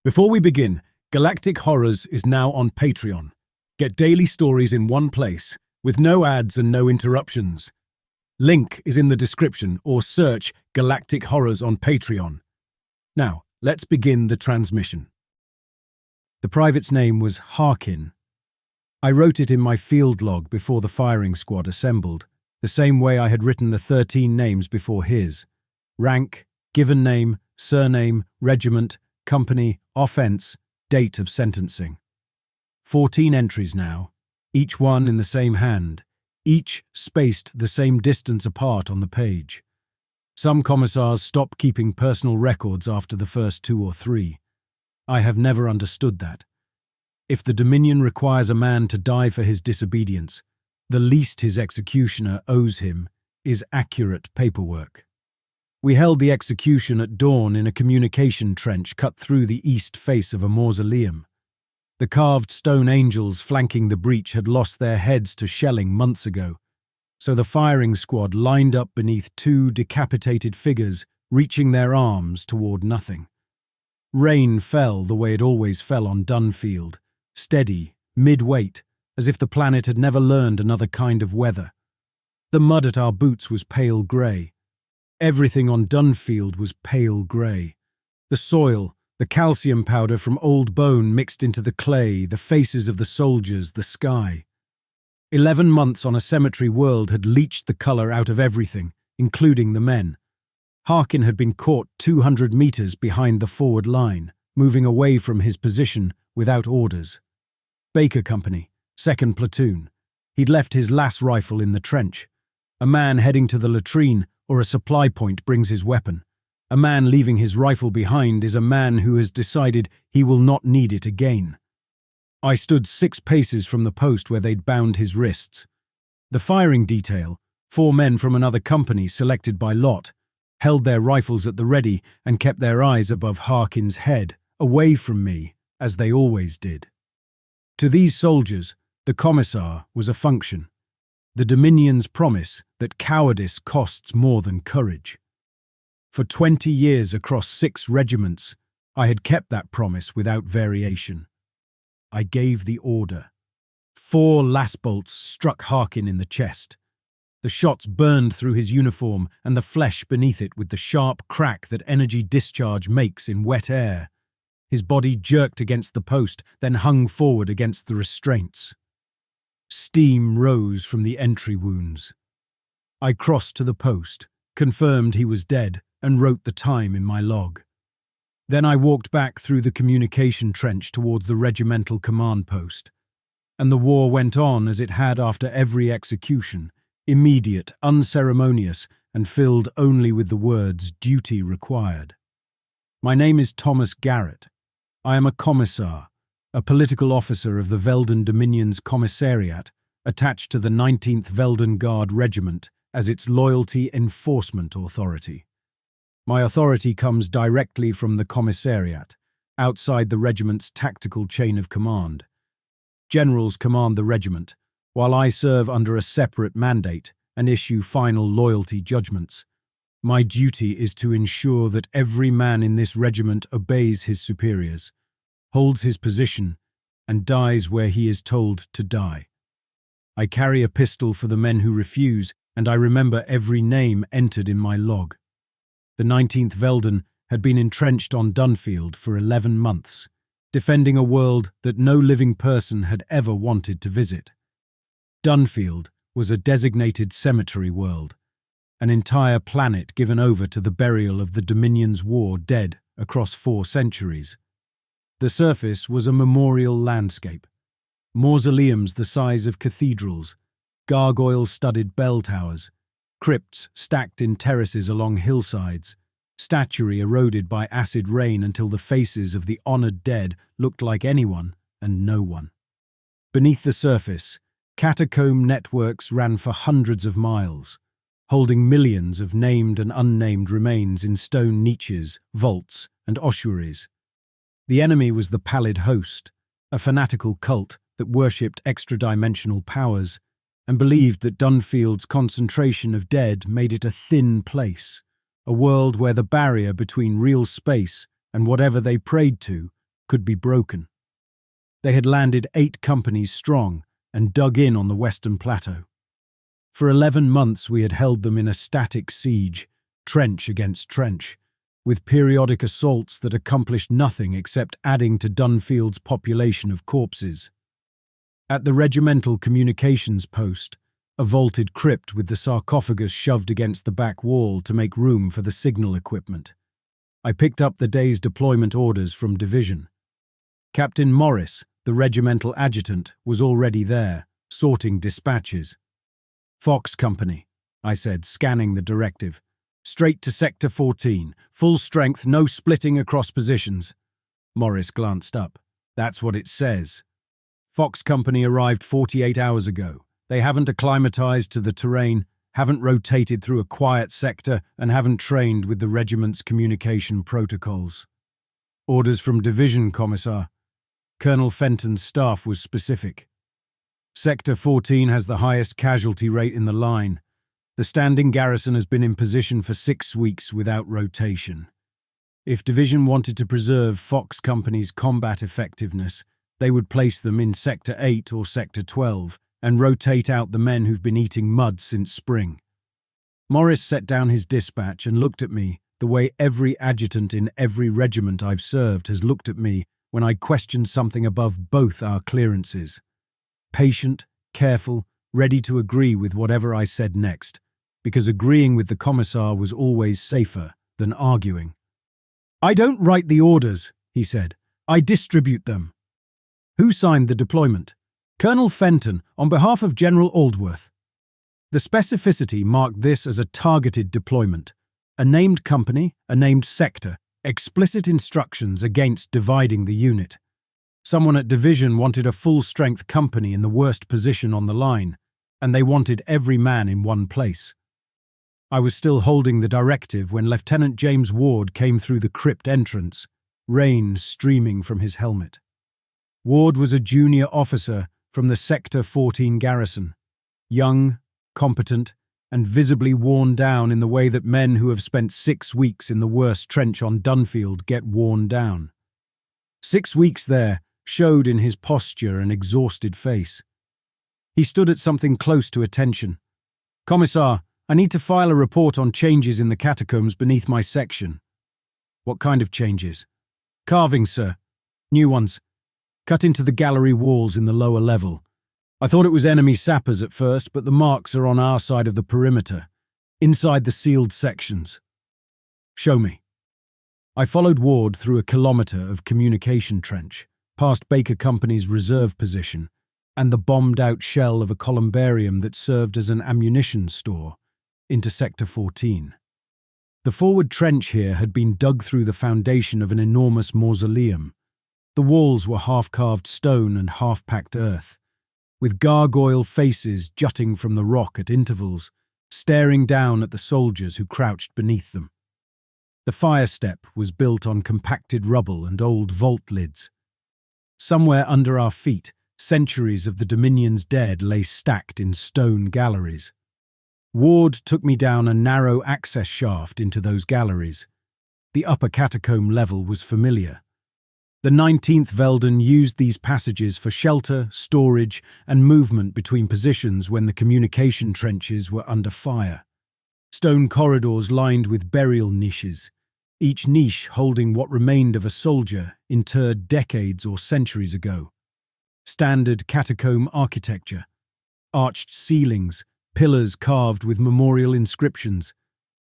Before we begin, Galactic Horrors is now on Patreon. Get daily stories in one place, with no ads and no interruptions. Link is in the description or search Galactic Horrors on Patreon. Now, let's begin the transmission. The private's name was Harkin. I wrote it in my field log before the firing squad assembled, the same way I had written the 13 names before his. Rank, given name, surname, regiment, company, offence, date of sentencing. 14 entries now, each one in the same hand, each spaced the same distance apart on the page. Some commissars stop keeping personal records after the first 2 or 3. I have never understood that. If the Dominion requires a man to die for his disobedience, the least his executioner owes him is accurate paperwork. We held the execution at dawn in a communication trench cut through the east face of a mausoleum. The carved stone angels flanking the breach had lost their heads to shelling months ago, so the firing squad lined up beneath 2 decapitated figures reaching their arms toward nothing. Rain fell the way it always fell on Dunfield, steady, mid-weight, as if the planet had never learned another kind of weather. The mud at our boots was pale grey. Everything on Dunfield was pale grey. The soil, the calcium powder from old bone mixed into the clay, the faces of the soldiers, the sky. 11 months on a cemetery world had leached the colour out of everything, including the men. Harkin had been caught 200 metres behind the forward line, moving away from his position without orders. Baker Company, 2nd Platoon. He'd left his LAS rifle in the trench. A man heading to the latrine or a supply point brings his weapon. A man leaving his rifle behind is a man who has decided he will not need it again. I stood 6 paces from the post where they'd bound his wrists. The firing detail, 4 men from another company selected by lot, held their rifles at the ready and kept their eyes above Harkin's head, away from me, as they always did. To these soldiers, the commissar was a function. The Dominion's promise that cowardice costs more than courage. For 20 years across 6 regiments, I had kept that promise without variation. I gave the order. 4 LAS bolts struck Harkin in the chest. The shots burned through his uniform and the flesh beneath it with the sharp crack that energy discharge makes in wet air. His body jerked against the post, then hung forward against the restraints. Steam rose from the entry wounds. I crossed to the post, confirmed he was dead, and wrote the time in my log. Then I walked back through the communication trench towards the regimental command post. And the war went on as it had after every execution, immediate, unceremonious, and filled only with the words duty required. My name is Thomas Garrett. I am a commissar, a political officer of the Velden Dominion's commissariat, attached to the 19th Velden Guard Regiment as its loyalty enforcement authority. My authority comes directly from the commissariat, outside the regiment's tactical chain of command. Generals command the regiment, while I serve under a separate mandate and issue final loyalty judgments. My duty is to ensure that every man in this regiment obeys his superiors, holds his position, and dies where he is told to die. I carry a pistol for the men who refuse, and I remember every name entered in my log. The 19th Velden had been entrenched on Dunfield for 11 months, defending a world that no living person had ever wanted to visit. Dunfield was a designated cemetery world, an entire planet given over to the burial of the Dominion's war dead across 4 centuries. The surface was a memorial landscape. Mausoleums the size of cathedrals, gargoyle-studded bell towers, crypts stacked in terraces along hillsides, statuary eroded by acid rain until the faces of the honoured dead looked like anyone and no one. Beneath the surface, catacomb networks ran for hundreds of miles, holding millions of named and unnamed remains in stone niches, vaults, and ossuaries. The enemy was the Pallid Host, a fanatical cult that worshipped extra-dimensional powers and believed that Dunfield's concentration of dead made it a thin place, a world where the barrier between real space and whatever they prayed to could be broken. They had landed 8 companies strong and dug in on the Western Plateau. For 11 months we had held them in a static siege, trench against trench, with periodic assaults that accomplished nothing except adding to Dunfield's population of corpses. At the regimental communications post, a vaulted crypt with the sarcophagus shoved against the back wall to make room for the signal equipment, I picked up the day's deployment orders from division. Captain Morris, the regimental adjutant, was already there, sorting dispatches. "Fox Company," I said, scanning the directive. "Straight to Sector 14. Full strength, no splitting across positions." Morris glanced up. "That's what it says. Fox Company arrived 48 hours ago. They haven't acclimatized to the terrain, haven't rotated through a quiet sector, and haven't trained with the regiment's communication protocols." "Orders from division, Commissar." Colonel Fenton's staff was specific. "Sector 14 has the highest casualty rate in the line. The standing garrison has been in position for 6 weeks without rotation. If division wanted to preserve Fox Company's combat effectiveness, they would place them in Sector 8 or Sector 12 and rotate out the men who've been eating mud since spring." Morris set down his dispatch and looked at me the way every adjutant in every regiment I've served has looked at me when I questioned something above both our clearances. Patient, careful, ready to agree with whatever I said next, because agreeing with the commissar was always safer than arguing. "I don't write the orders," he said. "I distribute them." "Who signed the deployment?" "Colonel Fenton, on behalf of General Aldworth." The specificity marked this as a targeted deployment. A named company, a named sector, explicit instructions against dividing the unit. Someone at division wanted a full-strength company in the worst position on the line, and they wanted every man in one place. I was still holding the directive when Lieutenant James Ward came through the crypt entrance, rain streaming from his helmet. Ward was a junior officer from the Sector 14 garrison, young, competent, and visibly worn down in the way that men who have spent 6 weeks in the worst trench on Dunfield get worn down. 6 weeks there showed in his posture and exhausted face. He stood at something close to attention. "Commissar, I need to file a report on changes in the catacombs beneath my section." "What kind of changes?" "Carvings, sir. New ones. Cut into the gallery walls in the lower level. I thought it was enemy sappers at first, but the marks are on our side of the perimeter, inside the sealed sections." "Show me." I followed Ward through a kilometre of communication trench, past Baker Company's reserve position, and the bombed-out shell of a columbarium that served as an ammunition store, into Sector 14. The forward trench here had been dug through the foundation of an enormous mausoleum. The walls were half-carved stone and half-packed earth, with gargoyle faces jutting from the rock at intervals, staring down at the soldiers who crouched beneath them. The fire step was built on compacted rubble and old vault lids. Somewhere under our feet, centuries of the Dominion's dead lay stacked in stone galleries. Ward took me down a narrow access shaft into those galleries. The upper catacomb level was familiar. The 19th Veldon used these passages for shelter, storage, and movement between positions when the communication trenches were under fire. Stone corridors lined with burial niches, each niche holding what remained of a soldier interred decades or centuries ago. Standard catacomb architecture, arched ceilings, pillars carved with memorial inscriptions,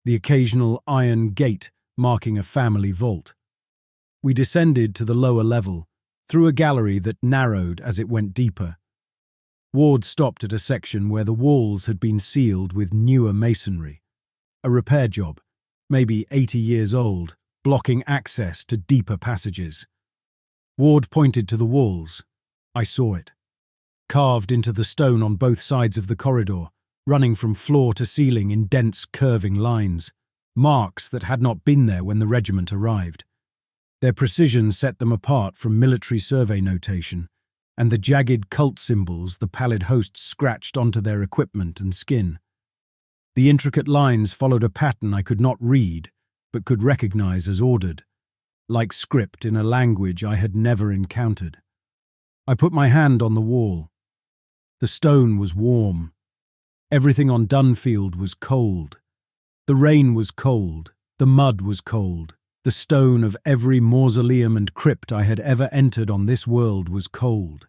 the occasional iron gate marking a family vault. We descended to the lower level, through a gallery that narrowed as it went deeper. Ward stopped at a section where the walls had been sealed with newer masonry. A repair job, maybe 80 years old, blocking access to deeper passages. Ward pointed to the walls. I saw it. Carved into the stone on both sides of the corridor, running from floor to ceiling in dense curving lines, marks that had not been there when the regiment arrived. Their precision set them apart from military survey notation, and the jagged cult symbols the pallid hosts scratched onto their equipment and skin. The intricate lines followed a pattern I could not read, but could recognize as ordered. like script in a language I had never encountered. I put my hand on the wall. The stone was warm. Everything on Dunfield was cold. The rain was cold. The mud was cold. The stone of every mausoleum and crypt I had ever entered on this world was cold.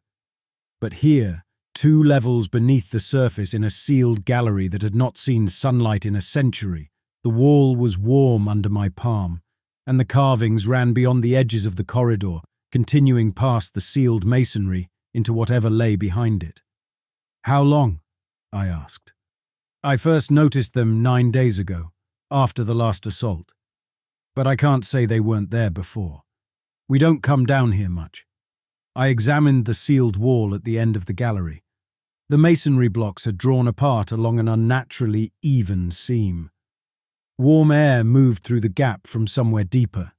But here, 2 levels beneath the surface in a sealed gallery that had not seen sunlight in a century, the wall was warm under my palm, and the carvings ran beyond the edges of the corridor, continuing past the sealed masonry into whatever lay behind it. "How long?" I asked. "I first noticed them 9 days ago, after the last assault. But I can't say they weren't there before. We don't come down here much." I examined the sealed wall at the end of the gallery. The masonry blocks had drawn apart along an unnaturally even seam. Warm air moved through the gap from somewhere deeper.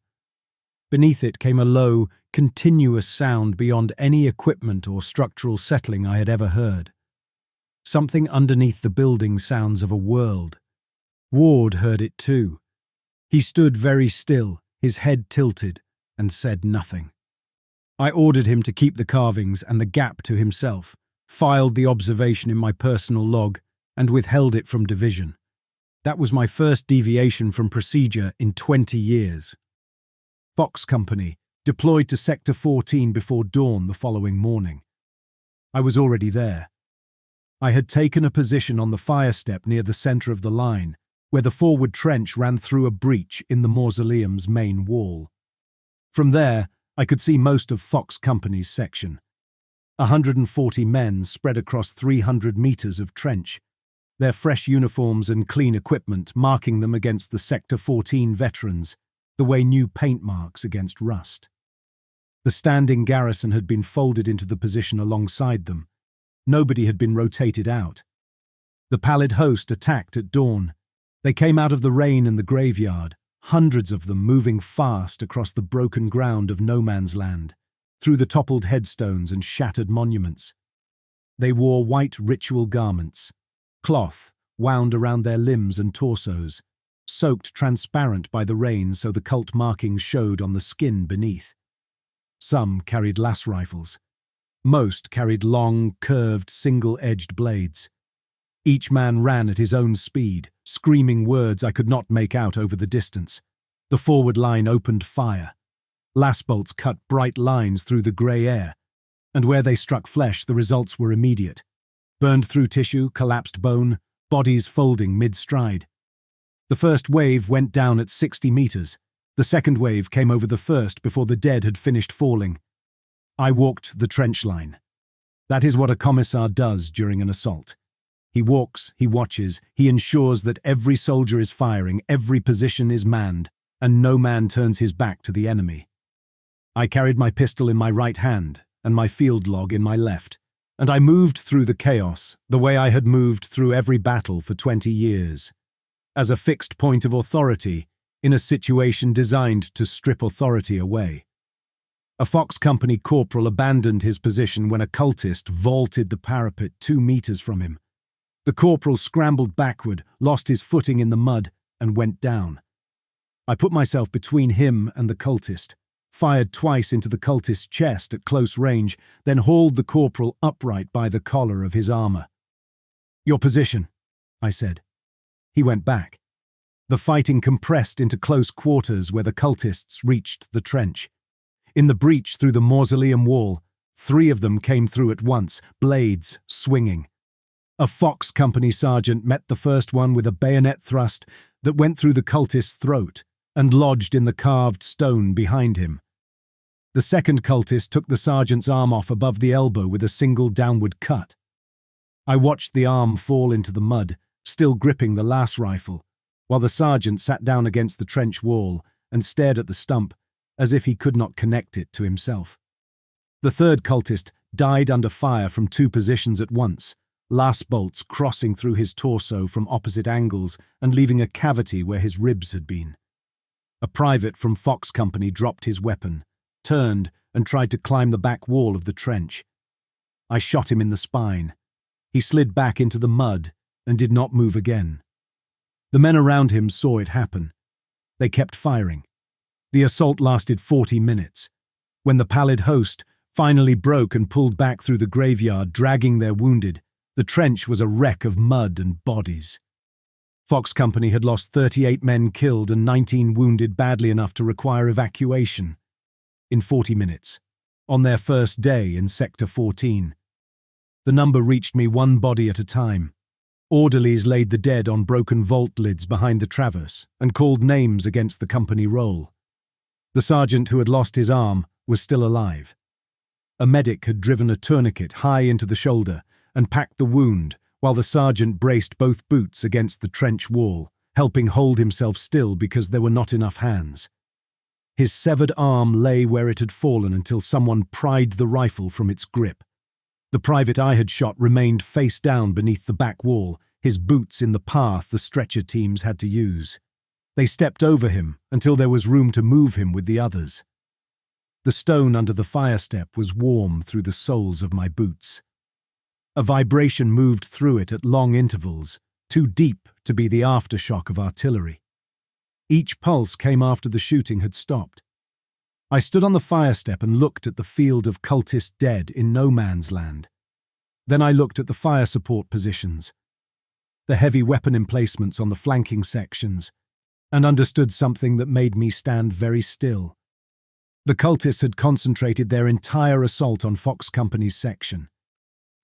Beneath it came a low, continuous sound beyond any equipment or structural settling I had ever heard. Something underneath the building sounds of a world. Ward heard it too. He stood very still, his head tilted, and said nothing. I ordered him to keep the carvings and the gap to himself, filed the observation in my personal log, and withheld it from division. That was my first deviation from procedure in 20 years. Fox Company deployed to Sector 14 before dawn the following morning. I was already there. I had taken a position on the fire step near the centre of the line, where the forward trench ran through a breach in the mausoleum's main wall. From there, I could see most of Fox Company's section. 140 men spread across 300 metres of trench, their fresh uniforms and clean equipment marking them against the Sector 14 veterans, the way new paint marks against rust. The standing garrison had been folded into the position alongside them. Nobody had been rotated out. The pallid host attacked at dawn. They came out of the rain and the graveyard, hundreds of them moving fast across the broken ground of no man's land, through the toppled headstones and shattered monuments. They wore white ritual garments, cloth wound around their limbs and torsos, soaked transparent by the rain so the cult markings showed on the skin beneath. Some carried lass rifles. Most carried long, curved, single-edged blades. Each man ran at his own speed, screaming words I could not make out over the distance. The forward line opened fire. Lass bolts cut bright lines through the grey air, and where they struck flesh the results were immediate. Burned through tissue, collapsed bone, bodies folding mid-stride. The first wave went down at 60 metres. The second wave came over the first before the dead had finished falling. I walked the trench line. That is what a commissar does during an assault. He walks, he watches, he ensures that every soldier is firing, every position is manned, and no man turns his back to the enemy. I carried my pistol in my right hand and my field log in my left, and I moved through the chaos the way I had moved through every battle for 20 years, as a fixed point of authority in a situation designed to strip authority away. A Fox Company corporal abandoned his position when a cultist vaulted the parapet 2 metres from him. The corporal scrambled backward, lost his footing in the mud, and went down. I put myself between him and the cultist, fired twice into the cultist's chest at close range, then hauled the corporal upright by the collar of his armour. "Your position," I said. He went back. The fighting compressed into close quarters where the cultists reached the trench. In the breach through the mausoleum wall, 3 of them came through at once, blades swinging. A Fox Company sergeant met the first one with a bayonet thrust that went through the cultist's throat and lodged in the carved stone behind him. The second cultist took the sergeant's arm off above the elbow with a single downward cut. I watched the arm fall into the mud, still gripping the lass rifle, while the sergeant sat down against the trench wall and stared at the stump as if he could not connect it to himself. The third cultist died under fire from 2 positions at once, lass bolts crossing through his torso from opposite angles and leaving a cavity where his ribs had been. A private from Fox Company dropped his weapon, turned and tried to climb the back wall of the trench. I shot him in the spine. He slid back into the mud and did not move again. The men around him saw it happen. They kept firing. The assault lasted 40 minutes. When the pallid host finally broke and pulled back through the graveyard, dragging their wounded, the trench was a wreck of mud and bodies. Fox Company had lost 38 men killed and 19 wounded badly enough to require evacuation in 40 minutes, on their first day in Sector 14. The number reached me one body at a time. Orderlies laid the dead on broken vault lids behind the traverse and called names against the company roll. The sergeant who had lost his arm was still alive. A medic had driven a tourniquet high into the shoulder and packed the wound, while the sergeant braced both boots against the trench wall, helping hold himself still because there were not enough hands. His severed arm lay where it had fallen until someone pried the rifle from its grip. The private I had shot remained face down beneath the back wall, his boots in the path the stretcher teams had to use. They stepped over him until there was room to move him with the others. The stone under the fire step was warm through the soles of my boots. A vibration moved through it at long intervals, too deep to be the aftershock of artillery. Each pulse came after the shooting had stopped. I stood on the fire step and looked at the field of cultist dead in no man's land. Then I looked at the fire support positions, the heavy weapon emplacements on the flanking sections, and understood something that made me stand very still. The cultists had concentrated their entire assault on Fox Company's section.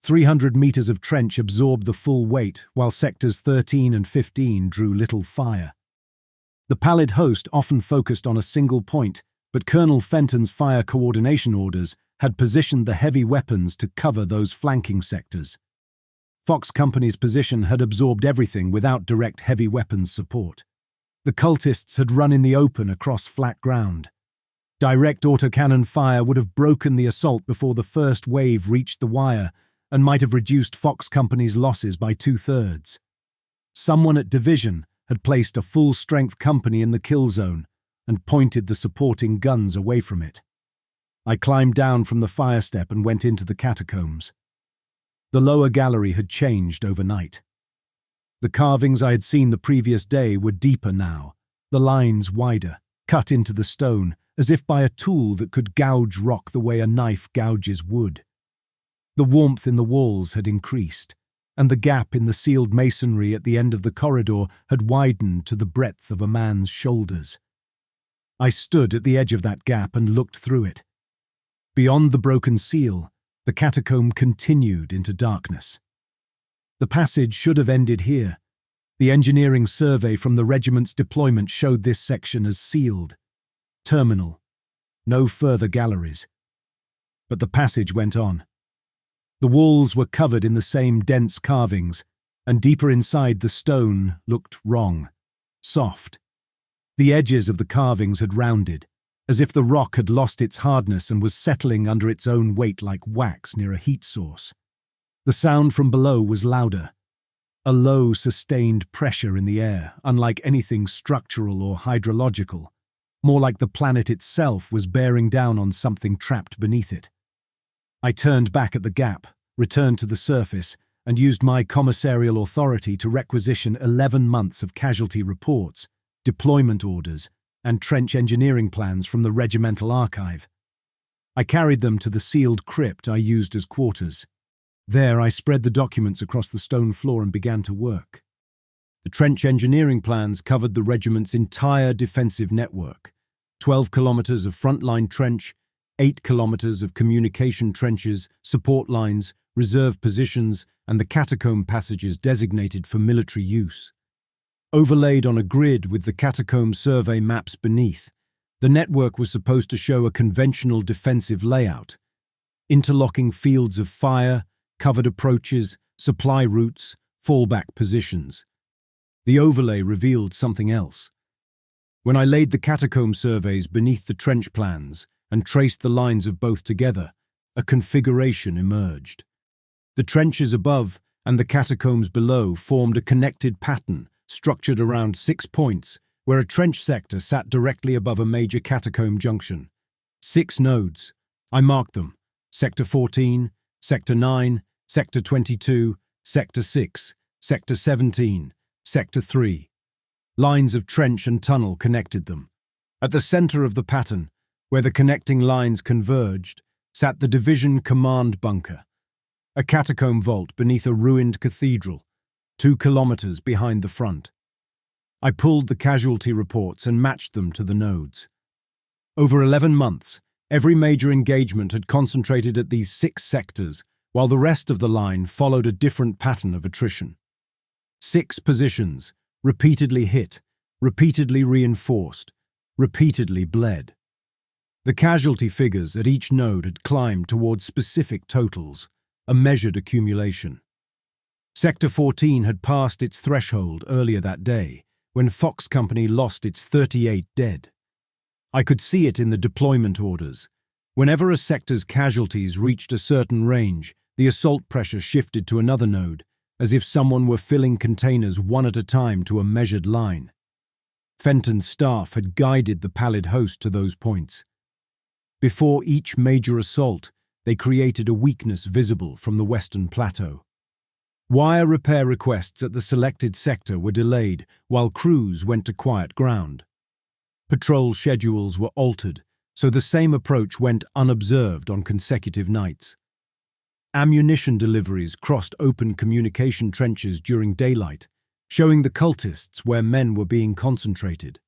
300 meters of trench absorbed the full weight, while sectors 13 and 15 drew little fire. The pallid host often focused on a single point, but Colonel Fenton's fire coordination orders had positioned the heavy weapons to cover those flanking sectors. Fox Company's position had absorbed everything without direct heavy weapons support. The cultists had run in the open across flat ground. Direct autocannon fire would have broken the assault before the first wave reached the wire and might have reduced Fox Company's losses by 2/3. Someone at division had placed a full-strength company in the kill zone and pointed the supporting guns away from it. I climbed down from the fire step and went into the catacombs. The lower gallery had changed overnight. The carvings I had seen the previous day were deeper now, the lines wider, cut into the stone, as if by a tool that could gouge rock the way a knife gouges wood. The warmth in the walls had increased, and the gap in the sealed masonry at the end of the corridor had widened to the breadth of a man's shoulders. I stood at the edge of that gap and looked through it. Beyond the broken seal, the catacomb continued into darkness. The passage should have ended here. The engineering survey from the regiment's deployment showed this section as sealed. Terminal. No further galleries. But the passage went on. The walls were covered in the same dense carvings, and deeper inside the stone looked wrong, soft. The edges of the carvings had rounded, as if the rock had lost its hardness and was settling under its own weight like wax near a heat source. The sound from below was louder, a low, sustained pressure in the air, unlike anything structural or hydrological, more like the planet itself was bearing down on something trapped beneath it. I turned back at the gap, returned to the surface, and used my commissarial authority to requisition 11 months of casualty reports, deployment orders, and trench engineering plans from the regimental archive. I carried them to the sealed crypt I used as quarters. There I spread the documents across the stone floor and began to work. The trench engineering plans covered the regiment's entire defensive network, 12 kilometers of frontline trench, 8 kilometers of communication trenches, support lines, reserve positions, and the catacomb passages designated for military use. Overlaid on a grid with the catacomb survey maps beneath, the network was supposed to show a conventional defensive layout, interlocking fields of fire, covered approaches, supply routes, fallback positions. The overlay revealed something else. When I laid the catacomb surveys beneath the trench plans and traced the lines of both together, a configuration emerged. The trenches above and the catacombs below formed a connected pattern structured around 6 points, where a trench sector sat directly above a major catacomb junction. 6 nodes. I marked them: Sector 14, Sector 9, Sector 22, Sector 6, Sector 17, Sector 3. Lines of trench and tunnel connected them. At the center of the pattern, where the connecting lines converged, sat the division command bunker, a catacomb vault beneath a ruined cathedral, 2 kilometers behind the front. I pulled the casualty reports and matched them to the nodes. Over 11 months, every major engagement had concentrated at these 6 sectors, while the rest of the line followed a different pattern of attrition. 6 positions, repeatedly hit, repeatedly reinforced, repeatedly bled. The casualty figures at each node had climbed towards specific totals, a measured accumulation. Sector 14 had passed its threshold earlier that day, when Fox Company lost its 38 dead. I could see it in the deployment orders. Whenever a sector's casualties reached a certain range, the assault pressure shifted to another node, as if someone were filling containers one at a time to a measured line. Fenton's staff had guided the pallid host to those points. Before each major assault, they created a weakness visible from the western plateau. Wire repair requests at the selected sector were delayed while crews went to quiet ground. Patrol schedules were altered, so the same approach went unobserved on consecutive nights. Ammunition deliveries crossed open communication trenches during daylight, showing the cultists where men were being concentrated.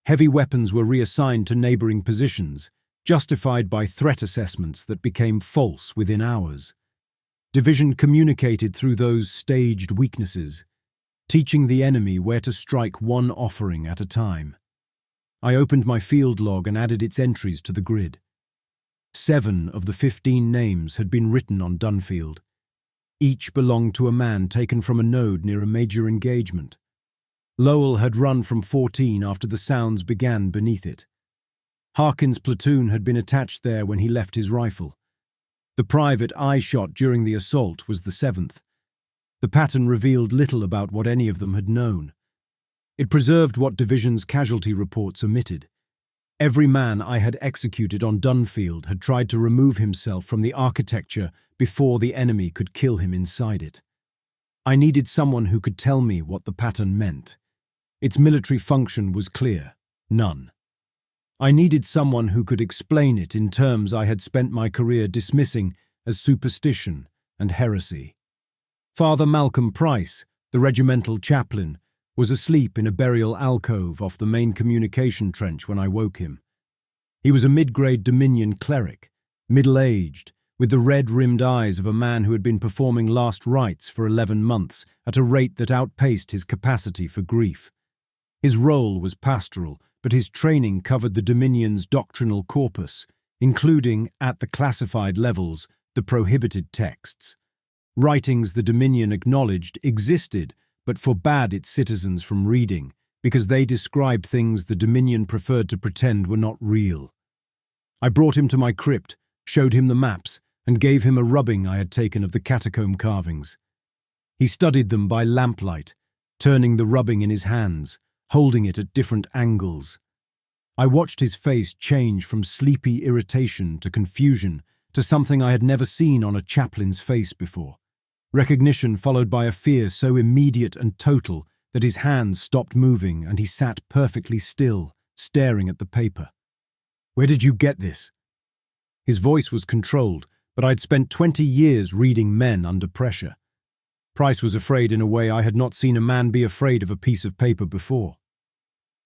Heavy weapons were reassigned to neighboring positions, justified by threat assessments that became false within hours. Division communicated through those staged weaknesses, teaching the enemy where to strike one offering at a time. I opened my field log and added its entries to the grid. 7 of the 15 names had been written on Dunfield. Each belonged to a man taken from a node near a major engagement. Lowell had run from 14 after the sounds began beneath it. Harkin's platoon had been attached there when he left his rifle. The private I shot during the assault was the 7th. The pattern revealed little about what any of them had known. It preserved what division's casualty reports omitted. Every man I had executed on Dunfield had tried to remove himself from the architecture before the enemy could kill him inside it. I needed someone who could tell me what the pattern meant. Its military function was clear: none. I needed someone who could explain it in terms I had spent my career dismissing as superstition and heresy. Father Malcolm Price, the regimental chaplain, was asleep in a burial alcove off the main communication trench when I woke him. He was a mid-grade Dominion cleric, middle-aged, with the red-rimmed eyes of a man who had been performing last rites for 11 months at a rate that outpaced his capacity for grief. His role was pastoral, but his training covered the Dominion's doctrinal corpus, including, at the classified levels, the prohibited texts. Writings the Dominion acknowledged existed, but forbade its citizens from reading, because they described things the Dominion preferred to pretend were not real. I brought him to my crypt, showed him the maps, and gave him a rubbing I had taken of the catacomb carvings. He studied them by lamplight, turning the rubbing in his hands, holding it at different angles. I watched his face change from sleepy irritation to confusion to something I had never seen on a chaplain's face before. Recognition followed by a fear so immediate and total that his hands stopped moving and he sat perfectly still, staring at the paper. "Where did you get this?" His voice was controlled, but I'd spent 20 years reading men under pressure. Price was afraid in a way I had not seen a man be afraid of a piece of paper before.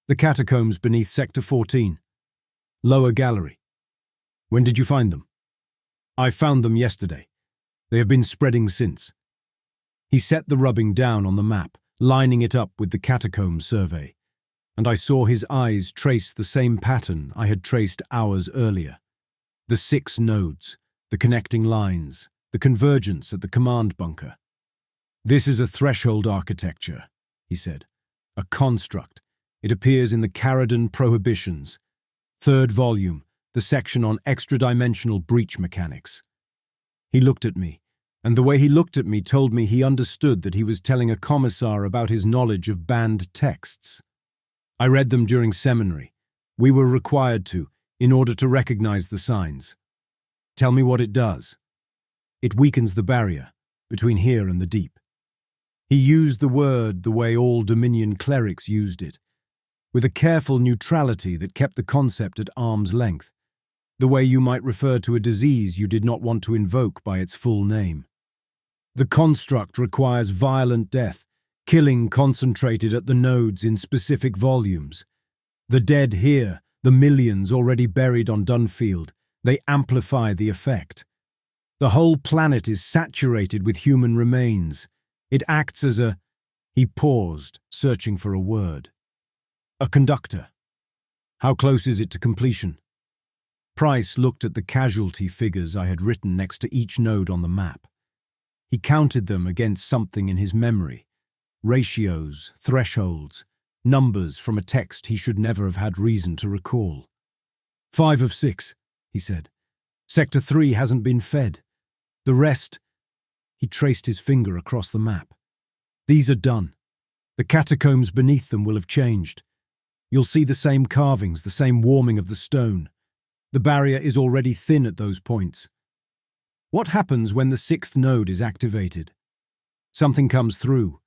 "The catacombs beneath Sector 14. Lower gallery." "When did you find them?" "I found them yesterday. They have been spreading since." He set the rubbing down on the map, lining it up with the catacomb survey, and I saw his eyes trace the same pattern I had traced hours earlier. The 6 nodes, the connecting lines, the convergence at the command bunker. "This is a threshold architecture," he said. "A construct. It appears in the Caradon Prohibitions. 3rd volume, the section on extra-dimensional breach mechanics." He looked at me, and the way he looked at me told me he understood that he was telling a commissar about his knowledge of banned texts. "I read them during seminary. We were required to, in order to recognize the signs." "Tell me what it does." "It weakens the barrier between here and the deep." He used the word the way all Dominion clerics used it. with a careful neutrality that kept the concept at arm's length, the way you might refer to a disease you did not want to invoke by its full name. The construct requires violent death, killing concentrated at the nodes in specific volumes. The dead here, the millions already buried on Dunfield, they amplify the effect. The whole planet is saturated with human remains. It acts as a... He paused, searching for a word. A conductor. How close is it to completion? Price looked at the casualty figures I had written next to each node on the map. He counted them against something in his memory. Ratios, thresholds, numbers from a text he should never have had reason to recall. 5 of 6, he said. Sector 3 hasn't been fed. The rest... He traced his finger across the map. These are done. The catacombs beneath them will have changed. You'll see the same carvings, the same warming of the stone. The barrier is already thin at those points. What happens when the 6th node is activated? Something comes through.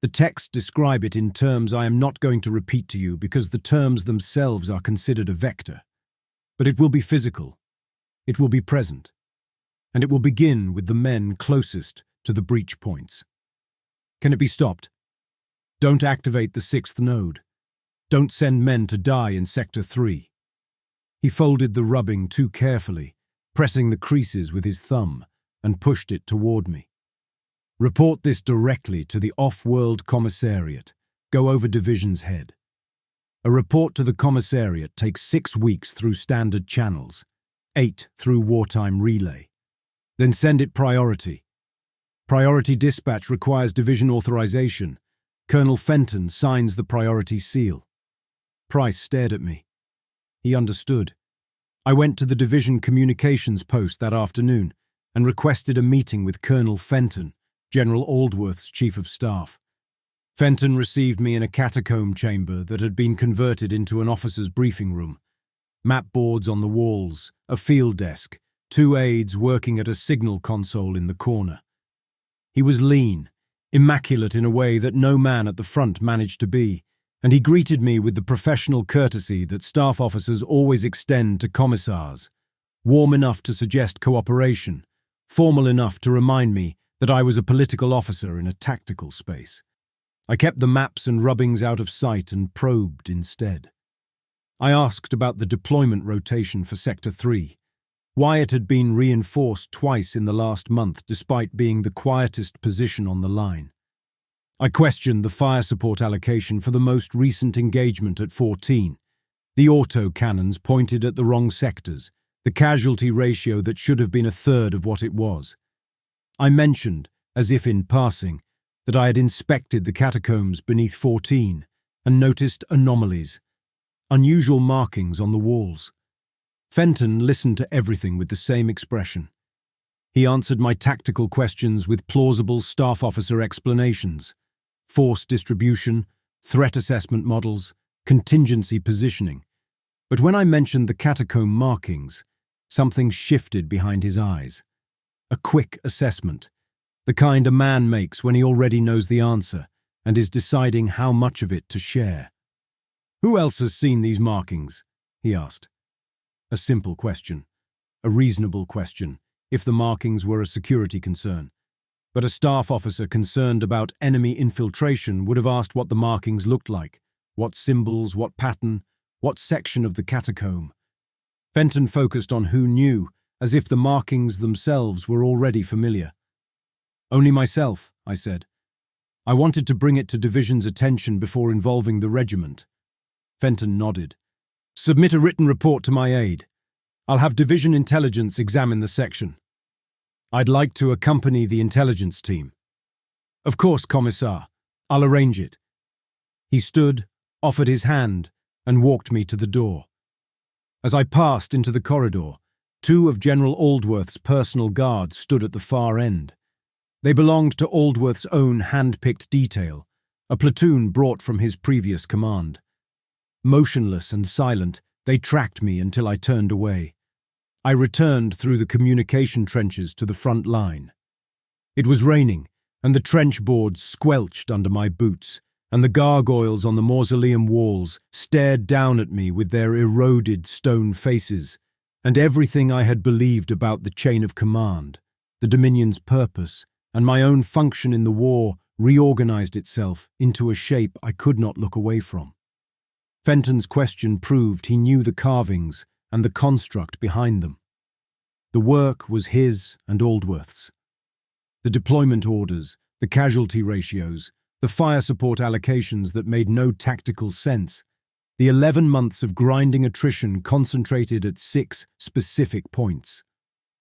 The texts describe it in terms I am not going to repeat to you because the terms themselves are considered a vector. But it will be physical. It will be present. And it will begin with the men closest to the breach points. Can it be stopped? Don't activate the 6th node. Don't send men to die in Sector 3. He folded the rubbing too carefully, pressing the creases with his thumb, and pushed it toward me. Report this directly to the off-world commissariat. Go over division's head. A report to the commissariat takes 6 weeks through standard channels, 8 through wartime relay. Then send it priority. Priority dispatch requires division authorization. Colonel Fenton signs the priority seal. Price stared at me. He understood. I went to the division communications post that afternoon and requested a meeting with Colonel Fenton, General Aldworth's chief of staff. Fenton received me in a catacomb chamber that had been converted into an officer's briefing room. Map boards on the walls, a field desk, 2 aides working at a signal console in the corner. He was lean, immaculate in a way that no man at the front managed to be, and he greeted me with the professional courtesy that staff officers always extend to commissars, warm enough to suggest cooperation, formal enough to remind me that I was a political officer in a tactical space. I kept the maps and rubbings out of sight and probed instead. I asked about the deployment rotation for Sector 3, why it had been reinforced twice in the last month despite being the quietest position on the line. I questioned the fire support allocation for the most recent engagement at 14. The auto cannons pointed at the wrong sectors, the casualty ratio that should have been 1/3 of what it was. I mentioned, as if in passing, that I had inspected the catacombs beneath 14 and noticed anomalies, unusual markings on the walls. Fenton listened to everything with the same expression. He answered my tactical questions with plausible staff officer explanations. Force distribution, threat assessment models, contingency positioning. But when I mentioned the catacomb markings, something shifted behind his eyes. A quick assessment, the kind a man makes when he already knows the answer and is deciding how much of it to share. Who else has seen these markings? He asked. A simple question, a reasonable question, if the markings were a security concern. But a staff officer concerned about enemy infiltration would have asked what the markings looked like, what symbols, what pattern, what section of the catacomb. Fenton focused on who knew, as if the markings themselves were already familiar. Only myself, I said. I wanted to bring it to Division's attention before involving the regiment. Fenton nodded. Submit a written report to my aide. I'll have Division Intelligence examine the section. I'd like to accompany the intelligence team. Of course, Commissar. I'll arrange it. He stood, offered his hand, and walked me to the door. As I passed into the corridor, 2 of General Aldworth's personal guards stood at the far end. They belonged to Aldworth's own hand-picked detail, a platoon brought from his previous command. Motionless and silent, they tracked me until I turned away. I returned through the communication trenches to the front line. It was raining, and the trench boards squelched under my boots, and the gargoyles on the mausoleum walls stared down at me with their eroded stone faces, and everything I had believed about the chain of command, the Dominion's purpose, and my own function in the war reorganized itself into a shape I could not look away from. Fenton's question proved he knew the carvings and the construct behind them. The work was his and Aldworth's. The deployment orders, the casualty ratios, the fire support allocations that made no tactical sense, the 11 months of grinding attrition concentrated at 6 specific points.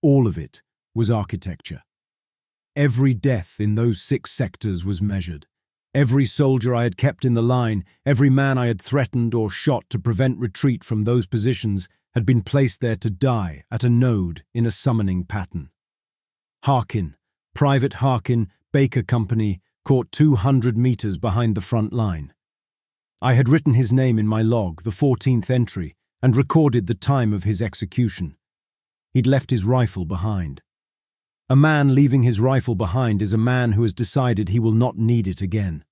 All of it was architecture. Every death in those 6 sectors was measured. Every soldier I had kept in the line, every man I had threatened or shot to prevent retreat from those positions had been placed there to die at a node in a summoning pattern. Harkin, Private Harkin, Baker Company, caught 200 meters behind the front line. I had written his name in my log, the 14th entry, and recorded the time of his execution. He'd left his rifle behind. A man leaving his rifle behind is a man who has decided he will not need it again.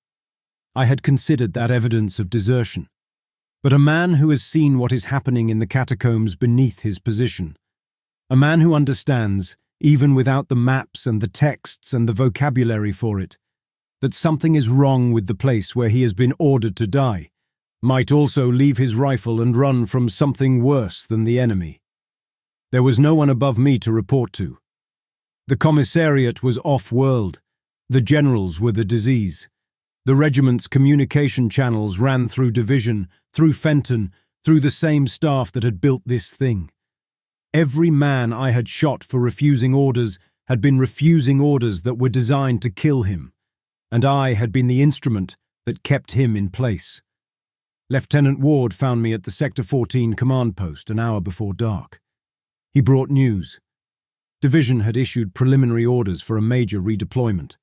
I had considered that evidence of desertion. But a man who has seen what is happening in the catacombs beneath his position, a man who understands, even without the maps and the texts and the vocabulary for it, that something is wrong with the place where he has been ordered to die, might also leave his rifle and run from something worse than the enemy. There was no one above me to report to. The commissariat was off-world. The generals were the disease. The regiment's communication channels ran through division, through Fenton, through the same staff that had built this thing. Every man I had shot for refusing orders had been refusing orders that were designed to kill him, and I had been the instrument that kept him in place. Lieutenant Ward found me at the Sector 14 command post an hour before dark. He brought news. Division had issued preliminary orders for a major redeployment.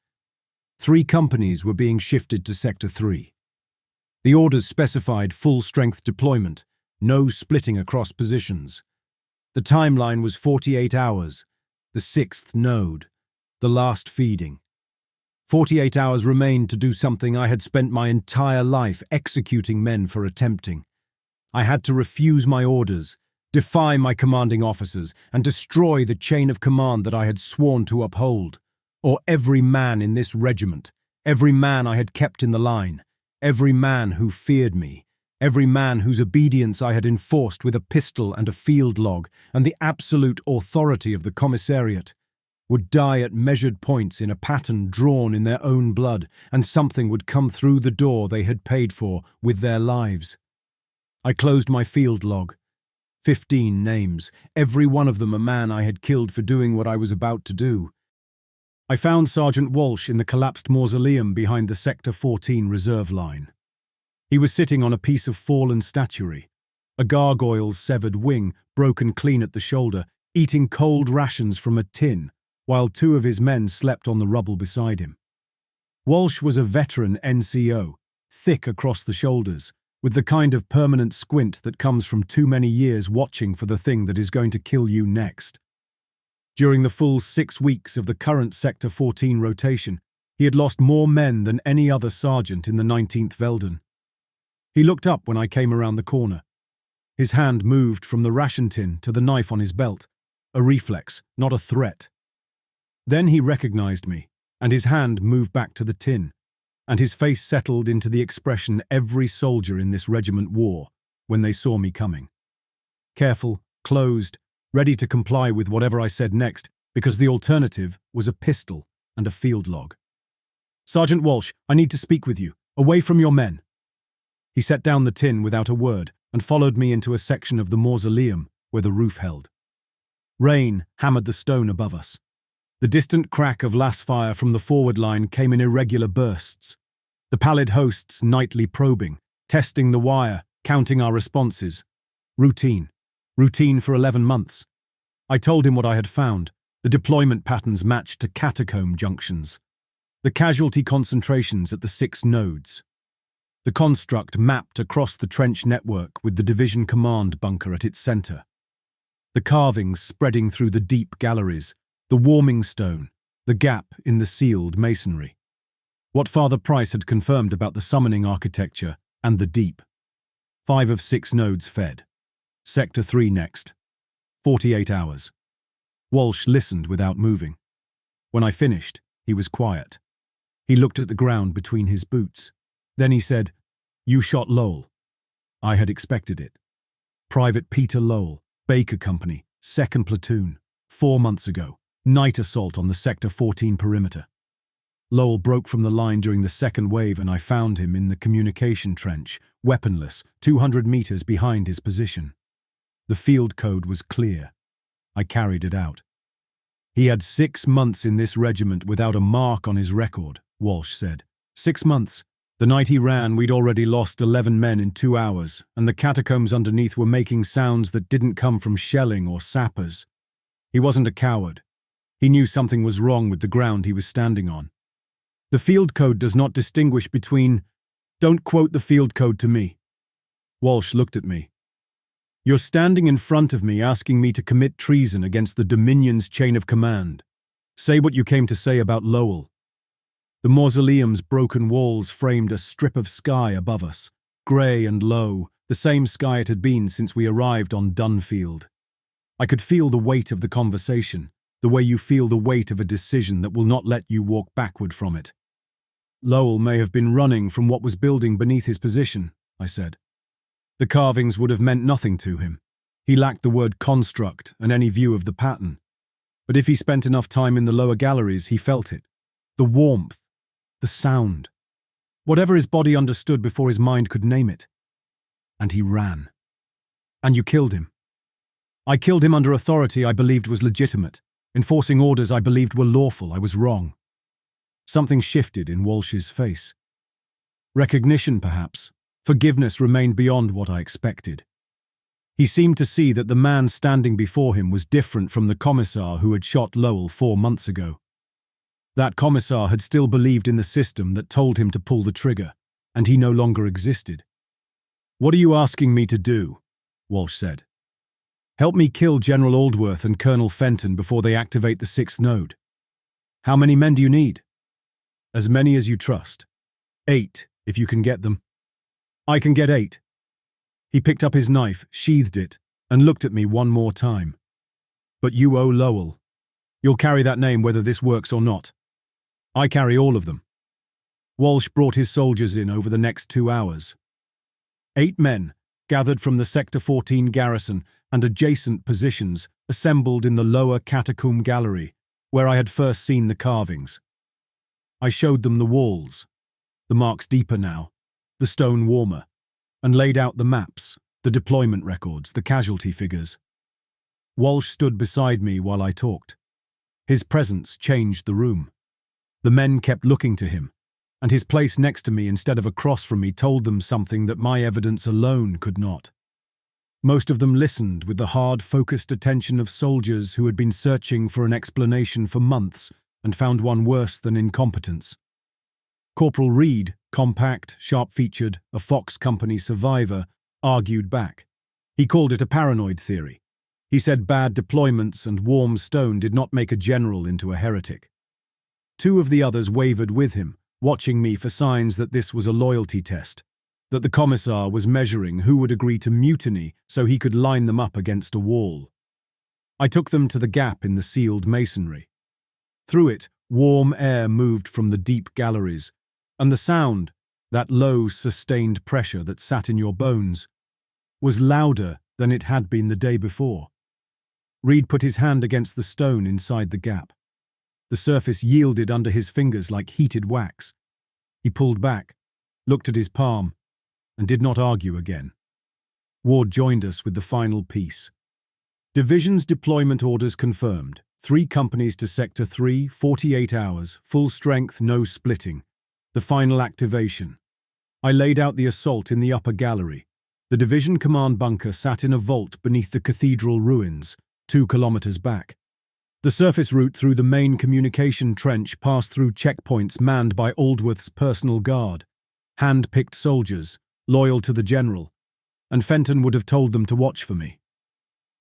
3 companies were being shifted to Sector 3. The orders specified full-strength deployment, no splitting across positions. The timeline was 48 hours, the 6th node, the last feeding. 48 hours remained to do something I had spent my entire life executing men for attempting. I had to refuse my orders, defy my commanding officers, and destroy the chain of command that I had sworn to uphold, or every man in this regiment, every man I had kept in the line, every man who feared me, every man whose obedience I had enforced with a pistol and a field log and the absolute authority of the commissariat, would die at measured points in a pattern drawn in their own blood, and something would come through the door they had paid for with their lives. I closed my field log. 15 names, every one of them a man I had killed for doing what I was about to do. I found Sergeant Walsh in the collapsed mausoleum behind the Sector 14 reserve line. He was sitting on a piece of fallen statuary, a gargoyle's severed wing broken clean at the shoulder, eating cold rations from a tin, while 2 of his men slept on the rubble beside him. Walsh was a veteran NCO, thick across the shoulders, with the kind of permanent squint that comes from too many years watching for the thing that is going to kill you next. During the full 6 weeks of the current Sector 14 rotation, he had lost more men than any other sergeant in the 19th Veldon. He looked up when I came around the corner. His hand moved from the ration tin to the knife on his belt, a reflex, not a threat. Then he recognized me, and his hand moved back to the tin, and his face settled into the expression every soldier in this regiment wore when they saw me coming. Careful, closed, ready to comply with whatever I said next, because the alternative was a pistol and a field log. "Sergeant Walsh, I need to speak with you, away from your men." He set down the tin without a word and followed me into a section of the mausoleum where the roof held. Rain hammered the stone above us. The distant crack of las fire from the forward line came in irregular bursts. The pallid hosts nightly probing, testing the wire, counting our responses. Routine. Routine for 11 months. I told him what I had found. The deployment patterns matched to catacomb junctions. The casualty concentrations at the 6 nodes. The construct mapped across the trench network with the division command bunker at its center. The carvings spreading through the deep galleries, the warming stone, the gap in the sealed masonry. what Father Price had confirmed about the summoning architecture and the deep. 5 of 6 nodes fed. Sector 3 next. 48 hours. Walsh listened without moving. When I finished, he was quiet. He looked at the ground between his boots. Then he said, "You shot Lowell." I had expected it. Private Peter Lowell, Baker Company, 2nd Platoon, 4 months ago. Night assault on the Sector 14 perimeter. Lowell broke from the line during the second wave and I found him in the communication trench, weaponless, 200 meters behind his position. The field code was clear. I carried it out. He had 6 months in this regiment without a mark on his record, Walsh said. 6 months. The night he ran, we'd already lost 11 men in 2 hours, and the catacombs underneath were making sounds that didn't come from shelling or sappers. He wasn't a coward. He knew something was wrong with the ground he was standing on. The field code does not distinguish between... Don't quote the field code to me. Walsh looked at me. You're standing in front of me asking me to commit treason against the Dominion's chain of command. Say what you came to say about Lowell. The mausoleum's broken walls framed a strip of sky above us, grey and low, the same sky it had been since we arrived on Dunfield. I could feel the weight of the conversation, the way you feel the weight of a decision that will not let you walk backward from it. Lowell may have been running from what was building beneath his position, I said. The carvings would have meant nothing to him. He lacked the word construct and any view of the pattern. But if he spent enough time in the lower galleries, he felt it. The warmth. The sound. Whatever his body understood before his mind could name it. And he ran. And you killed him. I killed him under authority I believed was legitimate, enforcing orders I believed were lawful. I was wrong. Something shifted in Walsh's face. Recognition, perhaps. Forgiveness remained beyond what I expected. He seemed to see that the man standing before him was different from the commissar who had shot Lowell 4 months ago. That commissar had still believed in the system that told him to pull the trigger, and he no longer existed. "What are you asking me to do?" Walsh said. "Help me kill General Aldworth and Colonel Fenton before they activate the 6th node. How many men do you need?" "As many as you trust. 8, if you can get them." "I can get 8. He picked up his knife, sheathed it, and looked at me one more time. "But you owe Lowell. You'll carry that name whether this works or not. I carry all of them." Walsh brought his soldiers in over the next 2 hours. 8 men, gathered from the Sector 14 garrison and adjacent positions, assembled in the lower catacomb gallery, where I had first seen the carvings. I showed them the walls, the marks deeper now, the stone warmer, and laid out the maps, the deployment records, the casualty figures. Walsh stood beside me while I talked. His presence changed the room. The men kept looking to him, and his place next to me instead of across from me told them something that my evidence alone could not. Most of them listened with the hard, focused attention of soldiers who had been searching for an explanation for months and found one worse than incompetence. Corporal Reed, compact, sharp-featured, a Fox Company survivor, argued back. He called it a paranoid theory. He said bad deployments and warm stone did not make a general into a heretic. 2 of the others wavered with him, watching me for signs that this was a loyalty test, that the commissar was measuring who would agree to mutiny so he could line them up against a wall. I took them to the gap in the sealed masonry. Through it, warm air moved from the deep galleries, and the sound, that low, sustained pressure that sat in your bones, was louder than it had been the day before. Reed put his hand against the stone inside the gap. The surface yielded under his fingers like heated wax. He pulled back, looked at his palm, and did not argue again. Ward joined us with the final piece. Division's deployment orders confirmed. 3 companies to Sector 3, 48 hours, full strength, no splitting. The final activation. I laid out the assault in the upper gallery. The division command bunker sat in a vault beneath the cathedral ruins, 2 kilometers back. The surface route through the main communication trench passed through checkpoints manned by Aldworth's personal guard, hand-picked soldiers, loyal to the general, and Fenton would have told them to watch for me.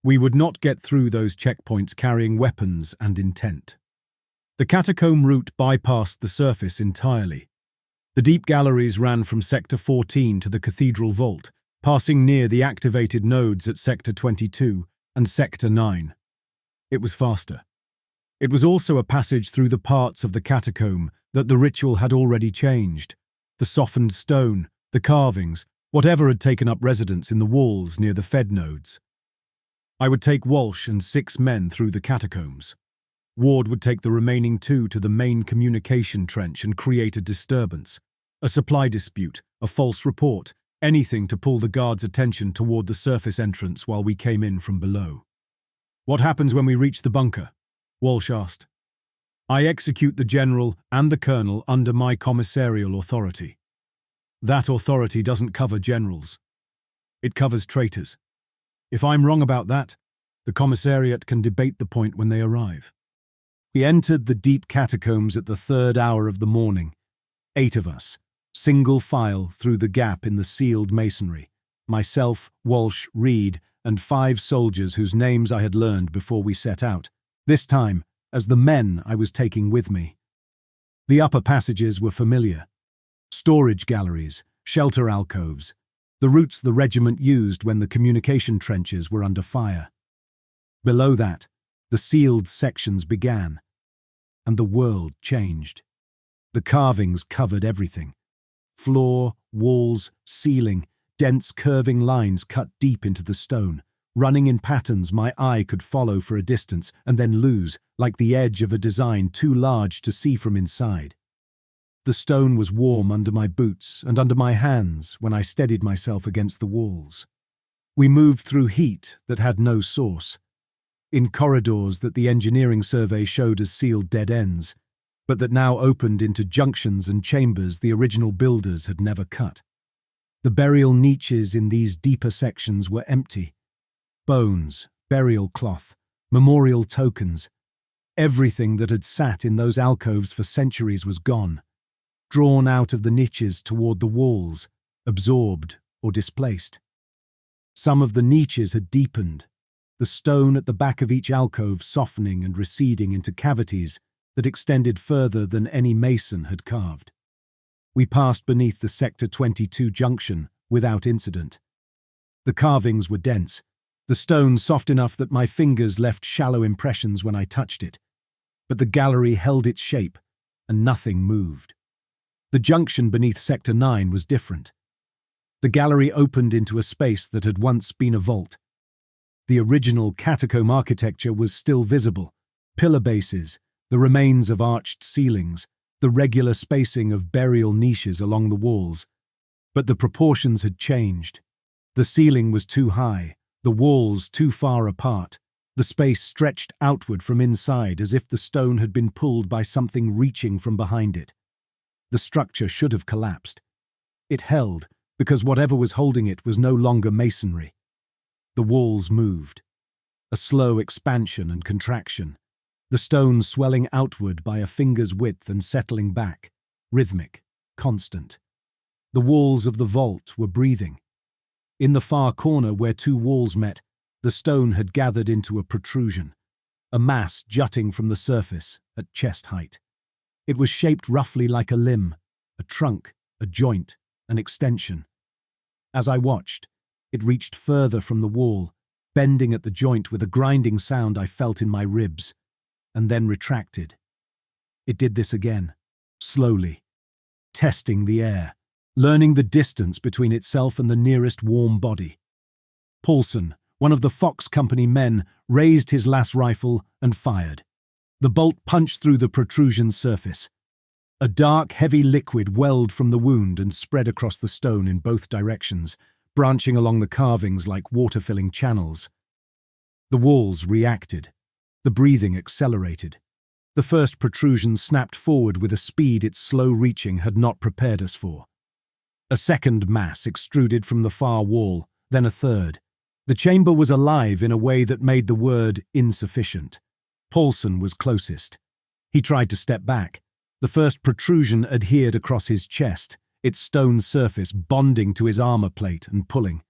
We would not get through those checkpoints carrying weapons and intent. The catacomb route bypassed the surface entirely. The deep galleries ran from Sector 14 to the Cathedral Vault, passing near the activated nodes at Sector 22 and Sector 9. It was faster. It was also a passage through the parts of the catacomb that the ritual had already changed. The softened stone, the carvings, whatever had taken up residence in the walls near the Fed nodes. I would take Walsh and 6 men through the catacombs. Ward would take the remaining 2 to the main communication trench and create a disturbance. A supply dispute, a false report, anything to pull the guards' attention toward the surface entrance while we came in from below. "What happens when we reach the bunker?" Walsh asked. "I execute the general and the colonel under my commissarial authority. That authority doesn't cover generals. It covers traitors. If I'm wrong about that, the commissariat can debate the point when they arrive." We entered the deep catacombs at the 3rd hour of the morning. 8 of us, single file through the gap in the sealed masonry. Myself, Walsh, Reed, and 5 soldiers whose names I had learned before we set out, this time as the men I was taking with me. The upper passages were familiar. Storage galleries, shelter alcoves, the routes the regiment used when the communication trenches were under fire. Below that, the sealed sections began, and the world changed. The carvings covered everything. Floor, walls, ceiling, dense curving lines cut deep into the stone, running in patterns my eye could follow for a distance and then lose, like the edge of a design too large to see from inside. The stone was warm under my boots and under my hands when I steadied myself against the walls. We moved through heat that had no source, in corridors that the engineering survey showed as sealed dead ends, but that now opened into junctions and chambers the original builders had never cut. The burial niches in these deeper sections were empty. Bones, burial cloth, memorial tokens, everything that had sat in those alcoves for centuries was gone, drawn out of the niches toward the walls, absorbed or displaced. Some of the niches had deepened, the stone at the back of each alcove softening and receding into cavities that extended further than any mason had carved. We passed beneath the Sector 22 junction without incident. The carvings were dense, the stone soft enough that my fingers left shallow impressions when I touched it, but the gallery held its shape and nothing moved. The junction beneath Sector 9 was different. The gallery opened into a space that had once been a vault. The original catacomb architecture was still visible, pillar bases, the remains of arched ceilings, the regular spacing of burial niches along the walls. But the proportions had changed. The ceiling was too high, the walls too far apart, the space stretched outward from inside as if the stone had been pulled by something reaching from behind it. The structure should have collapsed. It held, because whatever was holding it was no longer masonry. The walls moved. A slow expansion and contraction, the stone swelling outward by a finger's width and settling back, rhythmic, constant. The walls of the vault were breathing. In the far corner where 2 walls met, the stone had gathered into a protrusion, a mass jutting from the surface at chest height. It was shaped roughly like a limb, a trunk, a joint, an extension. As I watched, it reached further from the wall, bending at the joint with a grinding sound I felt in my ribs, and then retracted. It did this again, slowly, testing the air, learning the distance between itself and the nearest warm body. Paulson, one of the Fox Company men, raised his las rifle and fired. The bolt punched through the protrusion's surface. A dark, heavy liquid welled from the wound and spread across the stone in both directions, branching along the carvings like water-filling channels. The walls reacted. The breathing accelerated. The first protrusion snapped forward with a speed its slow reaching had not prepared us for. A second mass extruded from the far wall, then a third. The chamber was alive in a way that made the word insufficient. Paulson was closest. He tried to step back. The first protrusion adhered across his chest, its stone surface bonding to his armor plate and pulling.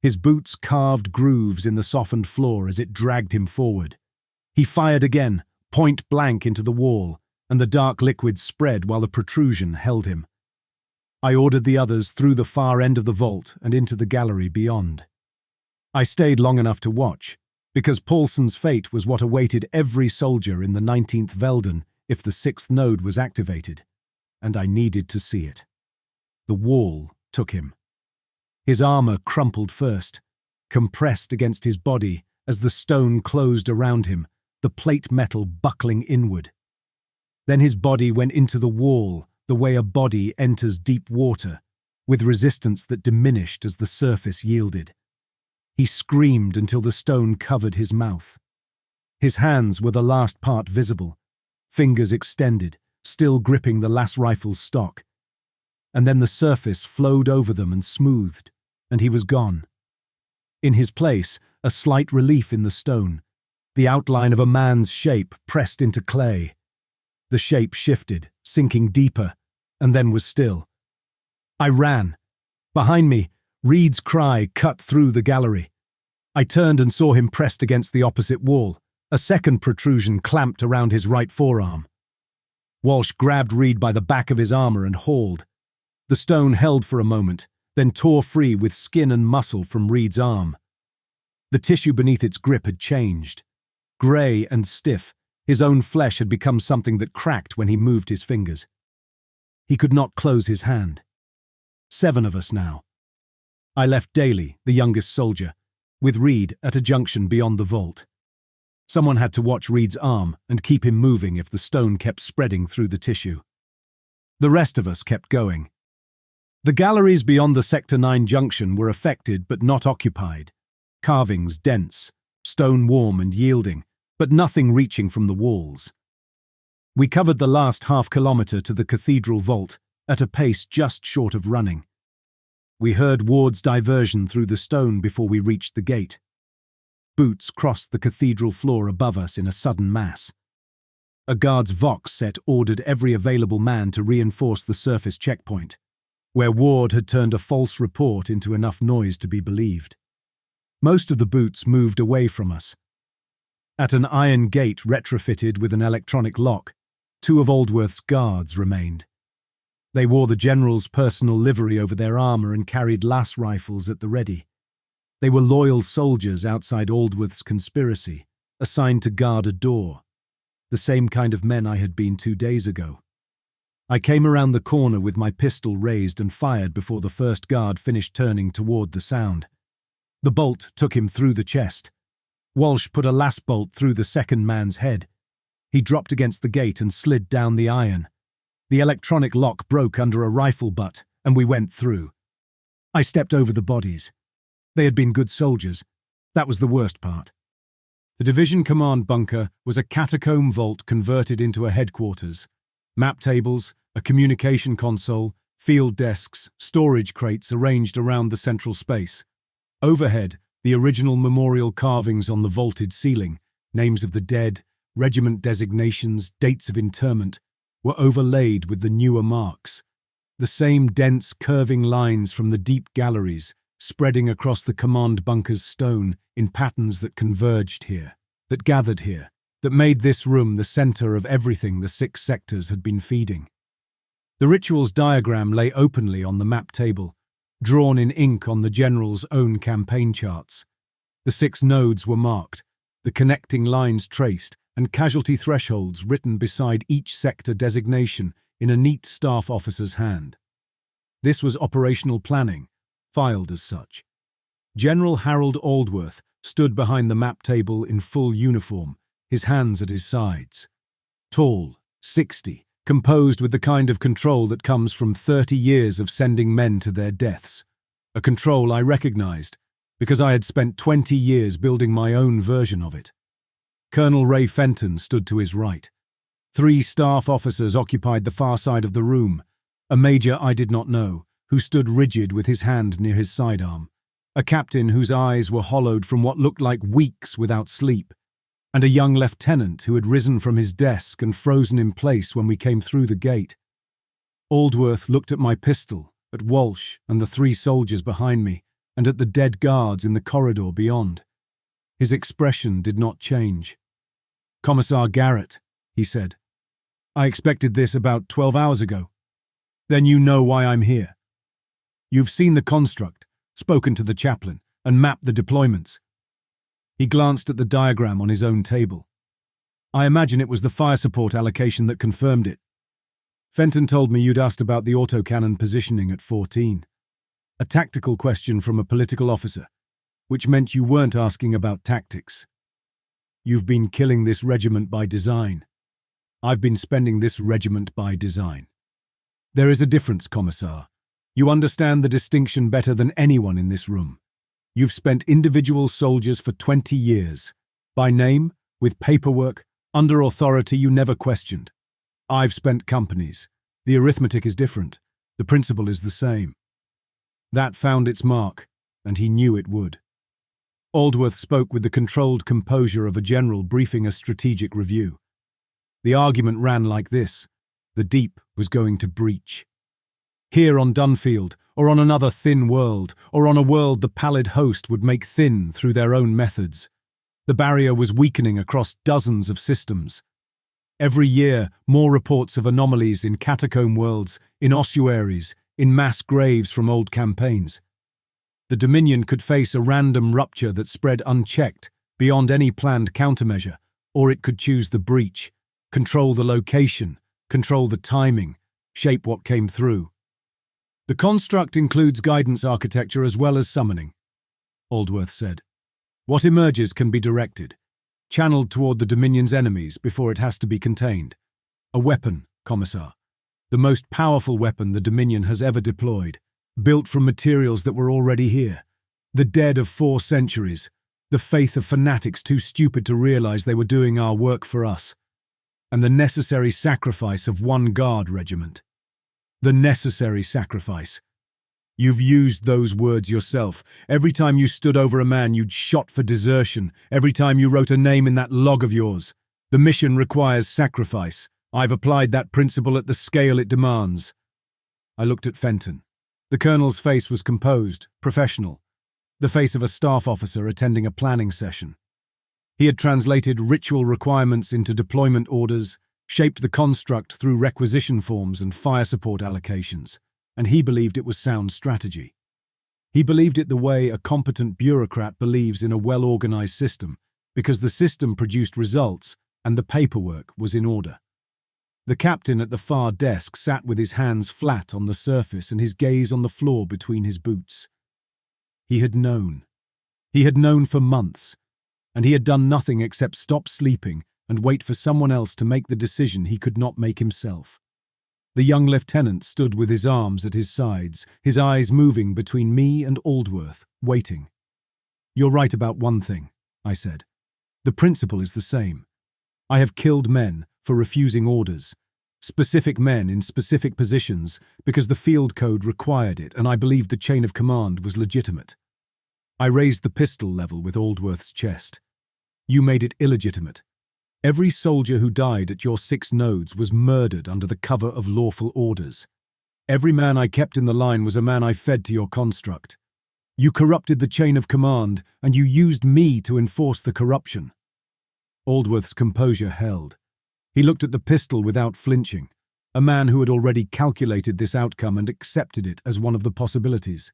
His boots carved grooves in the softened floor as it dragged him forward. He fired again, point blank into the wall, and the dark liquid spread while the protrusion held him. I ordered the others through the far end of the vault and into the gallery beyond. I stayed long enough to watch, because Paulson's fate was what awaited every soldier in the 19th Velden if the 6th node was activated, and I needed to see it. The wall took him. His armor crumpled first, compressed against his body as the stone closed around him, the plate metal buckling inward. Then his body went into the wall the way a body enters deep water, with resistance that diminished as the surface yielded. He screamed until the stone covered his mouth. His hands were the last part visible, fingers extended, still gripping the las rifle's stock. And then the surface flowed over them and smoothed, and he was gone. In his place, a slight relief in the stone, the outline of a man's shape pressed into clay. The shape shifted, sinking deeper, and then was still. I ran. Behind me, Reed's cry cut through the gallery. I turned and saw him pressed against the opposite wall, a second protrusion clamped around his right forearm. Walsh grabbed Reed by the back of his armor and hauled. The stone held for a moment, then tore free with skin and muscle from Reed's arm. The tissue beneath its grip had changed. Grey and stiff, his own flesh had become something that cracked when he moved his fingers. He could not close his hand. 7 of us now. I left Daly, the youngest soldier, with Reed at a junction beyond the vault. Someone had to watch Reed's arm and keep him moving if the stone kept spreading through the tissue. The rest of us kept going. The galleries beyond the Sector 9 junction were affected but not occupied. Carvings dense, stone warm and yielding, but nothing reaching from the walls. We covered the last half-kilometre to the cathedral vault at a pace just short of running. We heard Ward's diversion through the stone before we reached the gate. Boots crossed the cathedral floor above us in a sudden mass. A guard's vox set ordered every available man to reinforce the surface checkpoint, where Ward had turned a false report into enough noise to be believed. Most of the boots moved away from us. At an iron gate retrofitted with an electronic lock, 2 of Aldworth's guards remained. They wore the general's personal livery over their armor and carried las rifles at the ready. They were loyal soldiers outside Aldworth's conspiracy, assigned to guard a door, the same kind of men I had been 2 days ago. I came around the corner with my pistol raised and fired before the first guard finished turning toward the sound. The bolt took him through the chest. Walsh put a last bolt through the second man's head. He dropped against the gate and slid down the iron. The electronic lock broke under a rifle butt, and we went through. I stepped over the bodies. They had been good soldiers. That was the worst part. The division command bunker was a catacomb vault converted into a headquarters. Map tables, a communication console, field desks, storage crates arranged around the central space. Overhead, the original memorial carvings on the vaulted ceiling, names of the dead, regiment designations, dates of interment, were overlaid with the newer marks. The same dense curving lines from the deep galleries, spreading across the command bunker's stone in patterns that converged here, that gathered here, that made this room the center of everything the 6 sectors had been feeding. The rituals diagram lay openly on the map table, drawn in ink on the general's own campaign charts. The 6 nodes were marked, the connecting lines traced, and casualty thresholds written beside each sector designation in a neat staff officer's hand. This was operational planning, filed as such. General Harold Aldworth stood behind the map table in full uniform, his hands at his sides. Tall, 60, composed with the kind of control that comes from 30 years of sending men to their deaths. A control I recognized, because I had spent 20 years building my own version of it. Colonel Ray Fenton stood to his right. 3 staff officers occupied the far side of the room. A major I did not know, who stood rigid with his hand near his sidearm. A captain whose eyes were hollowed from what looked like weeks without sleep. And a young lieutenant who had risen from his desk and frozen in place when we came through the gate. Aldworth looked at my pistol, at Walsh and the 3 soldiers behind me, and at the dead guards in the corridor beyond. His expression did not change. "Commissar Garrett," he said. "I expected this about 12 hours ago. Then you know why I'm here." You've seen the construct, spoken to the chaplain, and mapped the deployments. He glanced at the diagram on his own table. I imagine it was the fire support allocation that confirmed it. Fenton told me you'd asked about the autocannon positioning at 14. A tactical question from a political officer, which meant you weren't asking about tactics. You've been killing this regiment by design. I've been spending this regiment by design. There is a difference, commissar. You understand the distinction better than anyone in this room. You've spent individual soldiers for 20 years. By name, with paperwork, under authority you never questioned. I've spent companies. The arithmetic is different. The principle is the same. That found its mark, and he knew it would. Aldworth spoke with the controlled composure of a general briefing a strategic review. The argument ran like this. The deep was going to breach. Here on Dunfield, or on another thin world, or on a world the pallid host would make thin through their own methods. The barrier was weakening across dozens of systems. Every year, more reports of anomalies in catacomb worlds, in ossuaries, in mass graves from old campaigns. The Dominion could face a random rupture that spread unchecked, beyond any planned countermeasure, or it could choose the breach, control the location, control the timing, shape what came through. The construct includes guidance architecture as well as summoning, Aldworth said. What emerges can be directed, channeled toward the Dominion's enemies before it has to be contained. A weapon, commissar. The most powerful weapon the Dominion has ever deployed, built from materials that were already here. The dead of 4 centuries, the faith of fanatics too stupid to realize they were doing our work for us, and the necessary sacrifice of 1 guard regiment. The necessary sacrifice. You've used those words yourself. Every time you stood over a man you'd shot for desertion, every time you wrote a name in that log of yours. The mission requires sacrifice. I've applied that principle at the scale it demands. I looked at Fenton. The colonel's face was composed, professional, the face of a staff officer attending a planning session. He had translated ritual requirements into deployment orders, shaped the construct through requisition forms and fire support allocations, and he believed it was sound strategy. He believed it the way a competent bureaucrat believes in a well-organized system, because the system produced results and the paperwork was in order. The captain at the far desk sat with his hands flat on the surface and his gaze on the floor between his boots. He had known. He had known for months, and he had done nothing except stop sleeping and wait for someone else to make the decision he could not make himself. The young lieutenant stood with his arms at his sides, his eyes moving between me and Aldworth, waiting. You're right about one thing, I said. The principle is the same. I have killed men for refusing orders, specific men in specific positions, because the field code required it and I believed the chain of command was legitimate. I raised the pistol level with Aldworth's chest. You made it illegitimate. Every soldier who died at your 6 nodes was murdered under the cover of lawful orders. Every man I kept in the line was a man I fed to your construct. You corrupted the chain of command, and you used me to enforce the corruption. Aldworth's composure held. He looked at the pistol without flinching, a man who had already calculated this outcome and accepted it as one of the possibilities.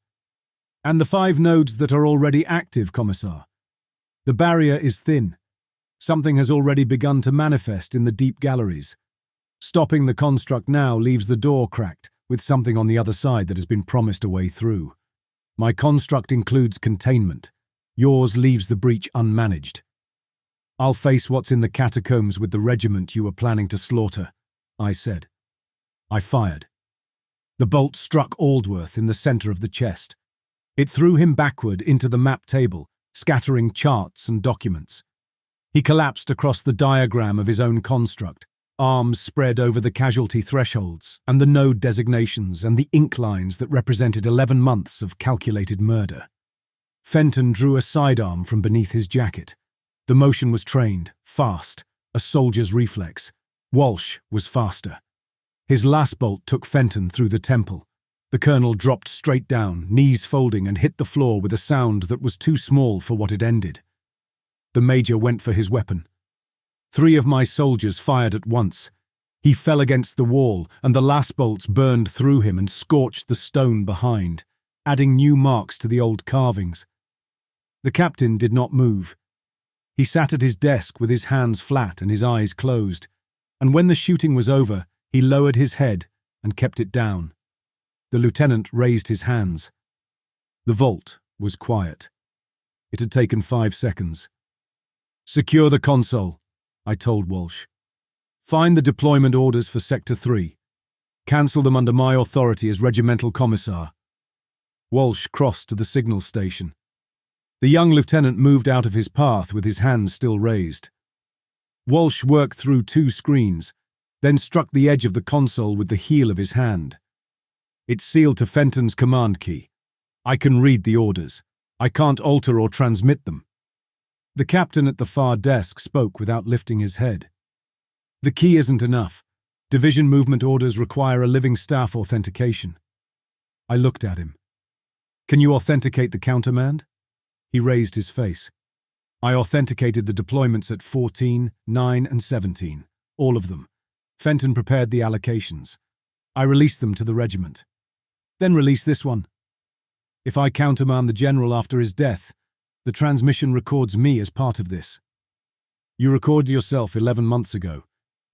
And the 5 nodes that are already active, Commissar. The barrier is thin. Something has already begun to manifest in the deep galleries. Stopping the construct now leaves the door cracked, with something on the other side that has been promised a way through. My construct includes containment. Yours leaves the breach unmanaged. I'll face what's in the catacombs with the regiment you were planning to slaughter, I said. I fired. The bolt struck Aldworth in the center of the chest. It threw him backward into the map table, scattering charts and documents. He collapsed across the diagram of his own construct, arms spread over the casualty thresholds and the node designations and the ink lines that represented 11 months of calculated murder. Fenton drew a sidearm from beneath his jacket. The motion was trained, fast, a soldier's reflex. Walsh was faster. His last bolt took Fenton through the temple. The colonel dropped straight down, knees folding, and hit the floor with a sound that was too small for what it ended. The major went for his weapon. 3 of my soldiers fired at once. He fell against the wall, and the last bolts burned through him and scorched the stone behind. adding new marks to the old carvings. The captain did not move. He sat at his desk with his hands flat and his eyes closed, and when the shooting was over, he lowered his head and kept it down. The lieutenant raised his hands. The vault was quiet. It had taken 5 seconds. "Secure the console," I told Walsh. "Find the deployment orders for Sector 3. Cancel them under my authority as regimental commissar." Walsh crossed to the signal station. The young lieutenant moved out of his path with his hands still raised. Walsh worked through 2 screens, then struck the edge of the console with the heel of his hand. It's sealed to Fenton's command key. I can read the orders. I can't alter or transmit them. The captain at the far desk spoke without lifting his head. "The key isn't enough. Division movement orders require a living staff authentication." I looked at him. "Can you authenticate the countermand?" He raised his face. "I authenticated the deployments at 14, 9, and 17. All of them. Fenton prepared the allocations. I released them to the regiment. Then release this one. If I countermand the general after his death, the transmission records me as part of this. You recorded yourself 11 months ago.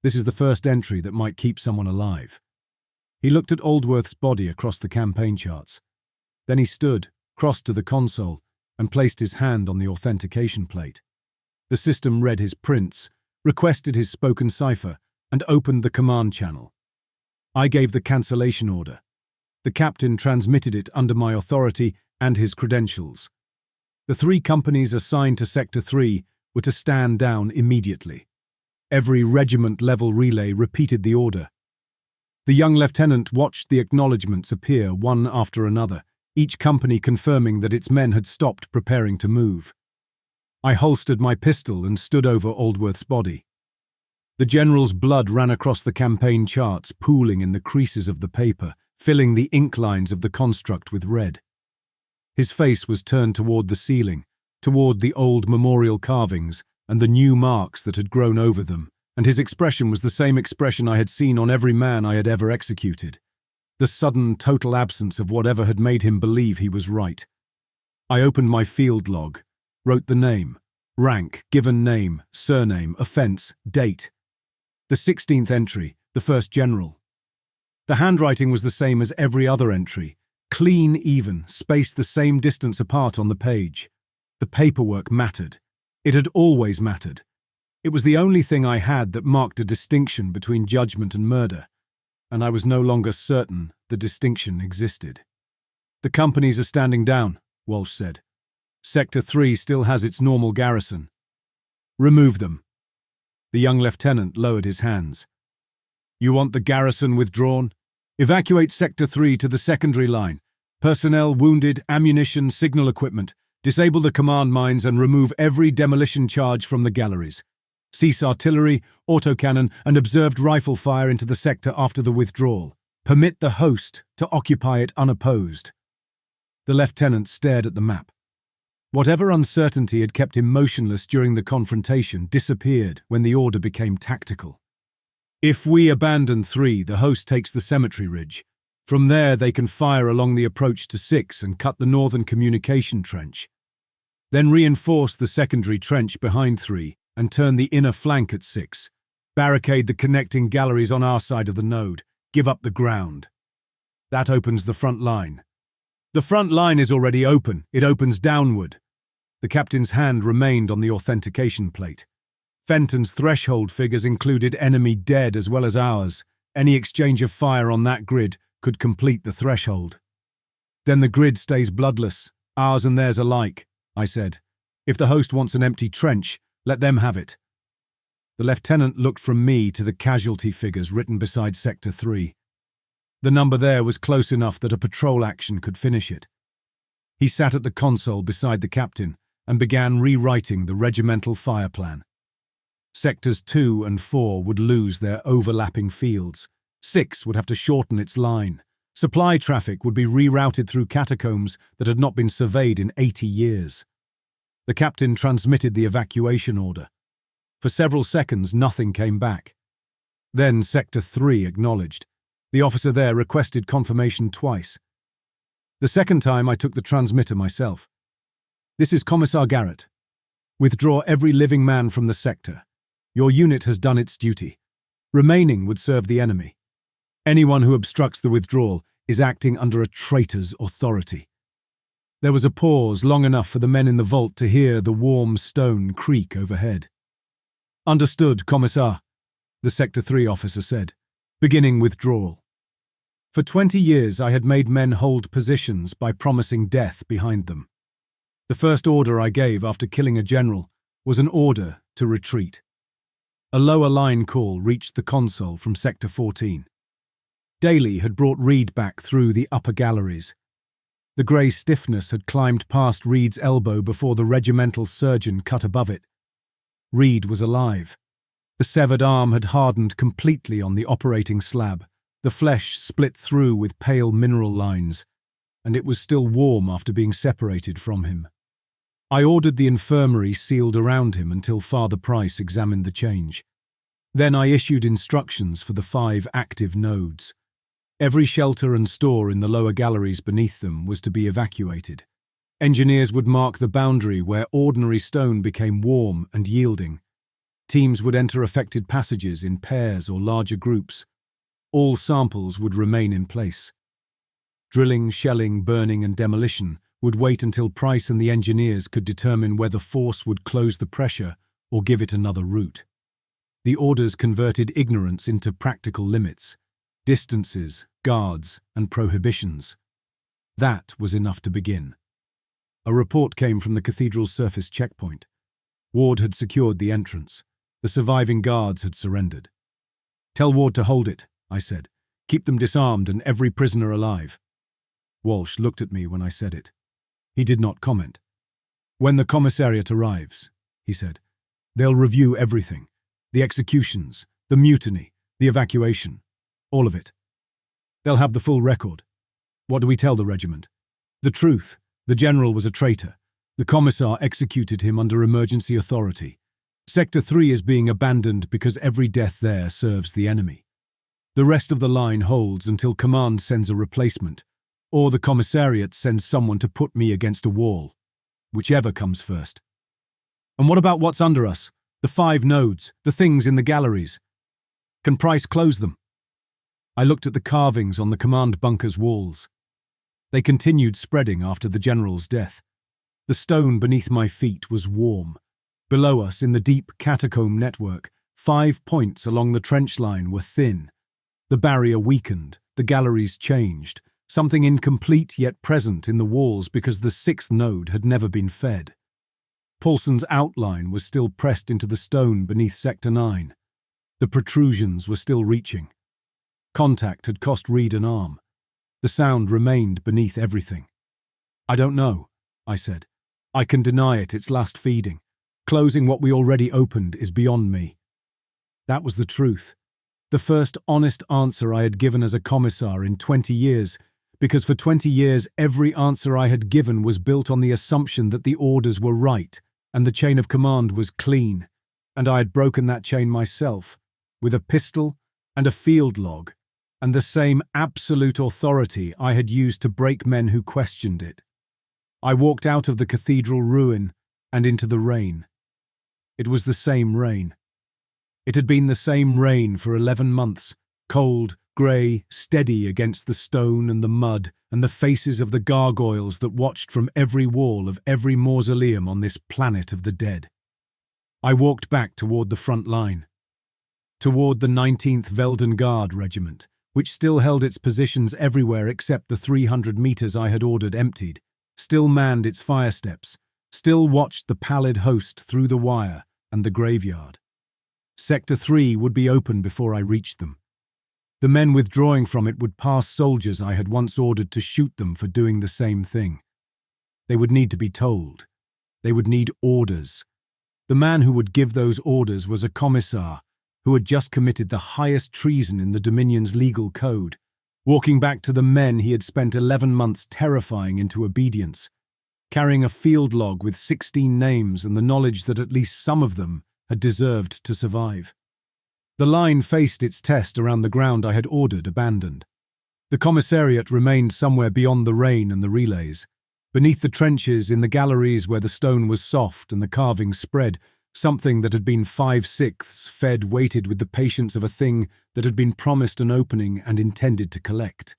This is the first entry that might keep someone alive." He looked at Aldworth's body across the campaign charts. Then he stood, crossed to the console, and placed his hand on the authentication plate. The system read his prints, requested his spoken cipher, and opened the command channel. I gave the cancellation order. The captain transmitted it under my authority and his credentials. The 3 companies assigned to Sector 3 were to stand down immediately. Every regiment-level relay repeated the order. The young lieutenant watched the acknowledgements appear one after another, each company confirming that its men had stopped preparing to move. I holstered my pistol and stood over Aldworth's body. The general's blood ran across the campaign charts, pooling in the creases of the paper, filling the ink lines of the construct with red. His face was turned toward the ceiling, toward the old memorial carvings and the new marks that had grown over them, and his expression was the same expression I had seen on every man I had ever executed. The sudden, total absence of whatever had made him believe he was right. I opened my field log, wrote the name, rank, given name, surname, offence, date. The 16th entry, the first general. The handwriting was the same as every other entry, clean, even, spaced the same distance apart on the page. The paperwork mattered. It had always mattered. It was the only thing I had that marked a distinction between judgment and murder, and I was no longer certain the distinction existed. "The companies are standing down," Walsh said. "Sector 3 still has its normal garrison. Remove them." The young lieutenant lowered his hands. "You want the garrison withdrawn? Evacuate Sector 3 to the secondary line. Personnel, wounded, ammunition, signal equipment. Disable the command mines and remove every demolition charge from the galleries. Cease artillery, autocannon, and observed rifle fire into the sector after the withdrawal. Permit the host to occupy it unopposed." The lieutenant stared at the map. Whatever uncertainty had kept him motionless during the confrontation disappeared when the order became tactical. "If we abandon 3, the host takes the cemetery ridge. From there they can fire along the approach to 6 and cut the northern communication trench. Then reinforce the secondary trench behind 3 and turn the inner flank at 6. Barricade the connecting galleries on our side of the node. Give up the ground. That opens the front line." "The front line is already open. It opens downward." The captain's hand remained on the authentication plate. Fenton's threshold figures included enemy dead as well as ours. Any exchange of fire on that grid could complete the threshold. "Then the grid stays bloodless, ours and theirs alike," I said. "If the host wants an empty trench, let them have it." The lieutenant looked from me to the casualty figures written beside Sector 3. The number there was close enough that a patrol action could finish it. He sat at the console beside the captain and began rewriting the regimental fire plan. Sectors 2 and 4 would lose their overlapping fields. 6 would have to shorten its line. Supply traffic would be rerouted through catacombs that had not been surveyed in 80 years. The captain transmitted the evacuation order. For several seconds, nothing came back. Then Sector 3 acknowledged. The officer there requested confirmation twice. The second time I took the transmitter myself. "This is Commissar Garrett. Withdraw every living man from the sector. Your unit has done its duty. Remaining would serve the enemy. Anyone who obstructs the withdrawal is acting under a traitor's authority." There was a pause long enough for the men in the vault to hear the warm stone creak overhead. "Understood, Commissar," the Sector 3 officer said, beginning withdrawal. For 20 years I had made men hold positions by promising death behind them. The first order I gave after killing a general was an order to retreat. A lower line call reached the console from Sector 14. Daly had brought Reed back through the upper galleries. The grey stiffness had climbed past Reed's elbow before the regimental surgeon cut above it. Reed was alive. The severed arm had hardened completely on the operating slab, the flesh split through with pale mineral lines, and it was still warm after being separated from him. I ordered the infirmary sealed around him until Father Price examined the change. Then I issued instructions for the 5 active nodes. Every shelter and store in the lower galleries beneath them was to be evacuated. Engineers would mark the boundary where ordinary stone became warm and yielding. Teams would enter affected passages in pairs or larger groups. All samples would remain in place. Drilling, shelling, burning and demolition would wait until Price and the engineers could determine whether force would close the pressure or give it another route. The orders converted ignorance into practical limits. Distances, guards, and prohibitions. That was enough to begin. A report came from the cathedral's surface checkpoint. Ward had secured the entrance. The surviving guards had surrendered. "Tell Ward to hold it," I said. "Keep them disarmed and every prisoner alive." Walsh looked at me when I said it. He did not comment. "When the commissariat arrives," he said, "they'll review everything. The executions, the mutiny, the evacuation. All of it. They'll have the full record. What do we tell the regiment? The truth. The general was a traitor. The commissar executed him under emergency authority. Sector 3 is being abandoned because every death there serves the enemy. The rest of the line holds until command sends a replacement, or the commissariat sends someone to put me against a wall. Whichever comes first." "And what about what's under us? The 5 nodes, the things in the galleries? Can Price close them?" I looked at the carvings on the command bunker's walls. They continued spreading after the general's death. The stone beneath my feet was warm. Below us, in the deep catacomb network, 5 points along the trench line were thin. The barrier weakened, the galleries changed, something incomplete yet present in the walls because the 6th node had never been fed. Paulson's outline was still pressed into the stone beneath Sector 9. The protrusions were still reaching. Contact had cost Reed an arm. The sound remained beneath everything. "I don't know," I said. "I can deny it, its last feeding. Closing what we already opened is beyond me." That was the truth. The first honest answer I had given as a commissar in 20 years, because for 20 years every answer I had given was built on the assumption that the orders were right and the chain of command was clean, and I had broken that chain myself, with a pistol and a field log, and the same absolute authority I had used to break men who questioned it. I walked out of the cathedral ruin and into the rain. It was the same rain. It had been the same rain for 11 months, cold, grey, steady against the stone and the mud and the faces of the gargoyles that watched from every wall of every mausoleum on this planet of the dead. I walked back toward the front line, toward the 19th Velden Guard Regiment, which still held its positions everywhere except the 300 meters I had ordered emptied, still manned its fire steps, still watched the pallid host through the wire and the graveyard. Sector 3 would be open before I reached them. The men withdrawing from it would pass soldiers I had once ordered to shoot them for doing the same thing. They would need to be told. They would need orders. The man who would give those orders was a commissar who had just committed the highest treason in the Dominion's legal code, walking back to the men he had spent 11 months terrifying into obedience, carrying a field log with 16 names and the knowledge that at least some of them had deserved to survive. The line faced its test around the ground I had ordered abandoned. The commissariat remained somewhere beyond the rain and the relays. Beneath the trenches, in the galleries where the stone was soft and the carvings spread, something that had been 5/6 fed waited with the patience of a thing that had been promised an opening and intended to collect.